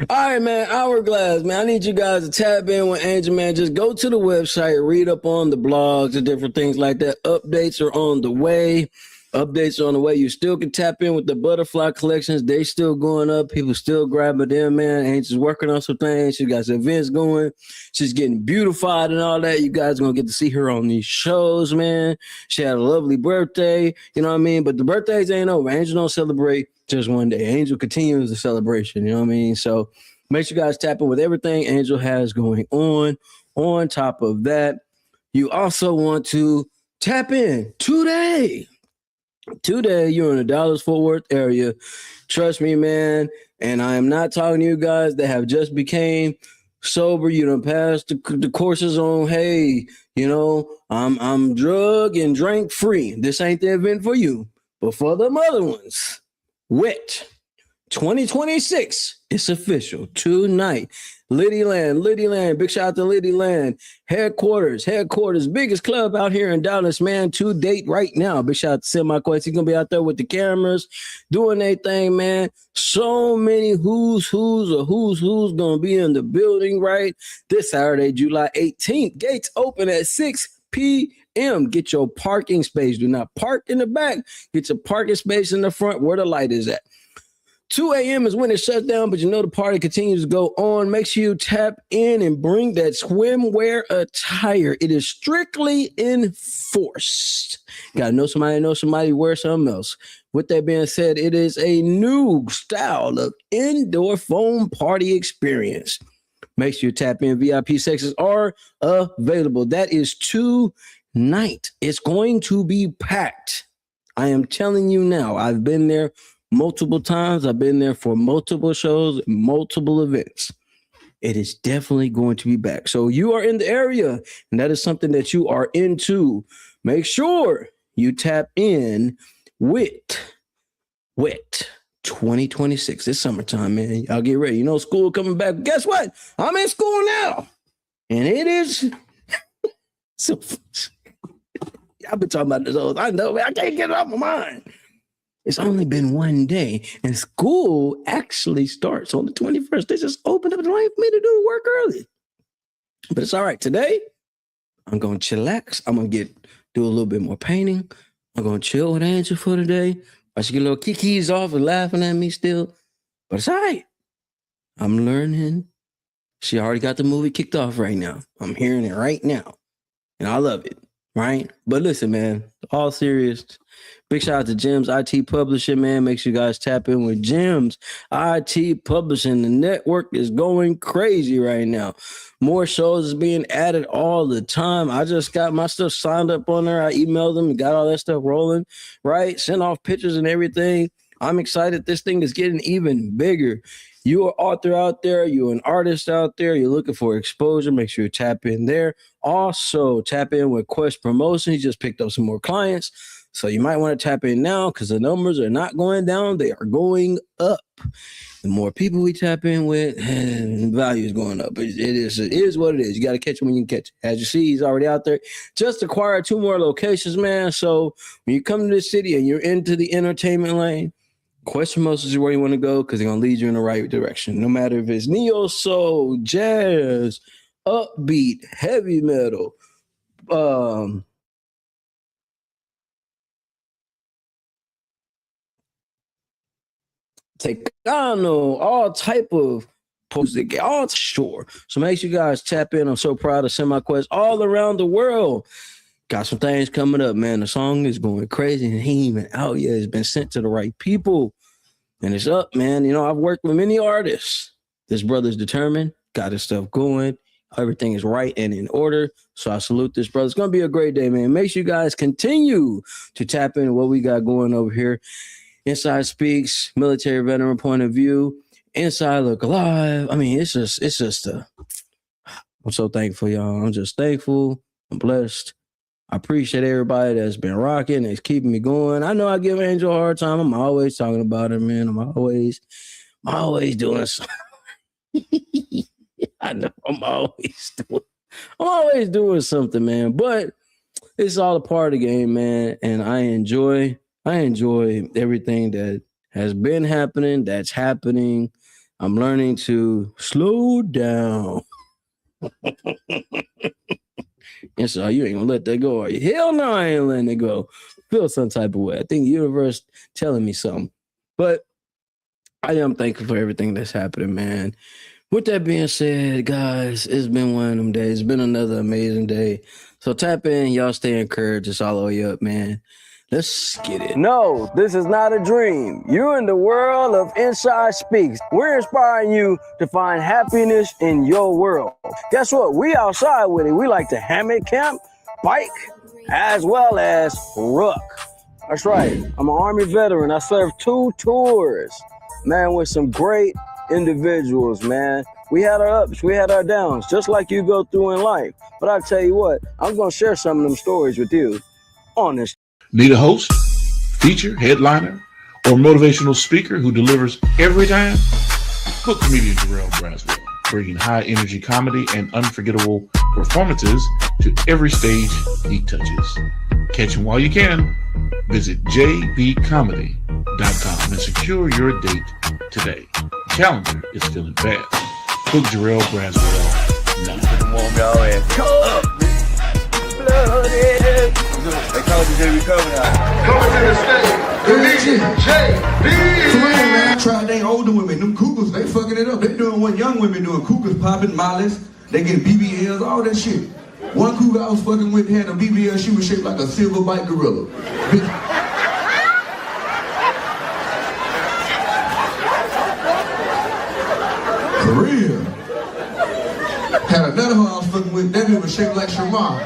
All right, man. Hourglass, man. I need you guys to tap in with Angel, man. Just go to the website, read up on the blogs and different things like that. Updates are on the way. You still can tap in with the butterfly collections. They still going up. People still grabbing them, man. Angel's working on some things. She got some events going. She's getting beautified and all that. You guys are going to get to see her on these shows, man. She had a lovely birthday. You know what I mean? But the birthdays ain't over. Angel don't celebrate just one day. Angel continues the celebration. You know what I mean? So make sure you guys tap in with everything Angel has going on. On top of that, you also want to tap in today. Today, you're in the Dallas-Fort Worth area. Trust me, man. And I am not talking to you guys that have just became sober. You done passed the courses on, hey, you know, I'm drug and drink free. This ain't the event for you. But for them other ones, WET 2026, it's official tonight. Liddy Land, big shout out to Liddy Land, headquarters, biggest club out here in Dallas, man, to date right now. Big shout out to Semi-Quest. He's going to be out there with the cameras, doing their thing, man. So many who's going to be in the building, right? This Saturday, July 18th. Gates open at 6 p.m. Get your parking space. Do not park in the back. Get your parking space in the front where the light is at. 2 a.m. is when it shuts down, but you know the party continues to go on. Make sure you tap in and bring that swimwear attire. It is strictly enforced. Gotta know somebody wear something else. With that being said, it is a new style of indoor foam party experience. Make sure you tap in. VIP sections are available. That is tonight. It's going to be packed. I am telling you now, I've been there multiple times. I've been there for multiple shows, multiple events. It is definitely going to be back. So you are in the area and that is something that you are into. Make sure you tap in with 2026. It's summertime, man. Y'all get ready. You know, school coming back. Guess what? I'm in school now. And it is so I've been talking about this all. I know, man. I can't get it off my mind. It's only been one day, and school actually starts on the 21st. They just opened up the line for me to do the work early. But it's all right. Today, I'm going to chillax. I'm going to do a little bit more painting. I'm going to chill with Angel for today. I should get a little kikis off and laughing at me still. But it's all right. I'm learning. She already got the movie kicked off right now. I'm hearing it right now. And I love it. Right? But listen, man, all serious. Big shout out to Gems IT Publishing, man. Make sure you guys tap in with Gems IT Publishing. The network is going crazy right now. More shows is being added all the time. I just got my stuff signed up on there. I emailed them and got all that stuff rolling, right? Sent off pictures and everything. I'm excited. This thing is getting even bigger. You are author out there. You're an artist out there. You're looking for exposure. Make sure you tap in there. Also, tap in with Quest Promotion. He just picked up some more clients. So you might want to tap in now because the numbers are not going down. They are going up. The more people we tap in with, the value is going up. It is what it is. You got to catch it when you can catch it. As you see, he's already out there. Just acquired 2 more locations, man. So when you come to this city and you're into the entertainment lane, Quest Promotions is where you want to go because they're going to lead you in the right direction. No matter if it's neo soul, jazz, upbeat, heavy metal, Tecano, all type of music, all sure. So make sure you guys tap in. I'm so proud of SemiQuest all around the world. Got some things coming up, man. The song is going crazy and he ain't even out yet. It's been sent to the right people. And it's up, man. You know, I've worked with many artists. This brother's determined, got his stuff going. Everything is right and in order. So I salute this brother. It's going to be a great day, man. Make sure you guys continue to tap into what we got going over here. Inside Speaks, military veteran point of view. Inside Look Alive. I mean, it's just I'm so thankful, y'all. I'm just thankful. I'm blessed. I appreciate everybody that's been rocking. It's keeping me going. I know I give Angel a hard time. I'm always talking about her, man. I'm always doing something. I know I'm always doing something, man. But it's all a part of the game, man. And I enjoy everything that has been happening, that's happening. I'm learning to slow down. And so you ain't gonna let that go, are you? Hell no, I ain't letting it go. Feel some type of way. I think the universe telling me something. But I am thankful for everything that's happening, man. With that being said, guys, it's been one of them days. It's been another amazing day. So tap in, y'all stay encouraged. It's all the way up, man. Let's get it. No, this is not a dream. You're in the world of Inside Speaks. We're inspiring you to find happiness in your world. Guess what? We outside with it. We like to hammock camp, bike, as well as ruck. That's right. I'm an Army veteran. I served 2 tours, man, with some great individuals, man. We had our ups, we had our downs, just like you go through in life. But I tell you what, I'm going to share some of them stories with you on this. Need a host, feature, headliner, or motivational speaker who delivers every time? Book comedian Jarrell Braswell, bringing high-energy comedy and unforgettable performances to every stage he touches. Catch him while you can. Visit jbcomedy.com and secure your date today. Calendar is filling fast. Book Jarrell Braswell now. Come on, y'all, and come up, blooded. They call me JB Comedy. Coming to the stage, JB. Come on, man. Try they older women, them cougars, they fucking it up. They doing what young women doing. Cougars popping, mollies, they getting BBLs, all that shit. One cougar I was fucking with had a BBL, she was shaped like a silverback gorilla. For real. Had another one I was fucking with, that bitch was shaped like Shamar.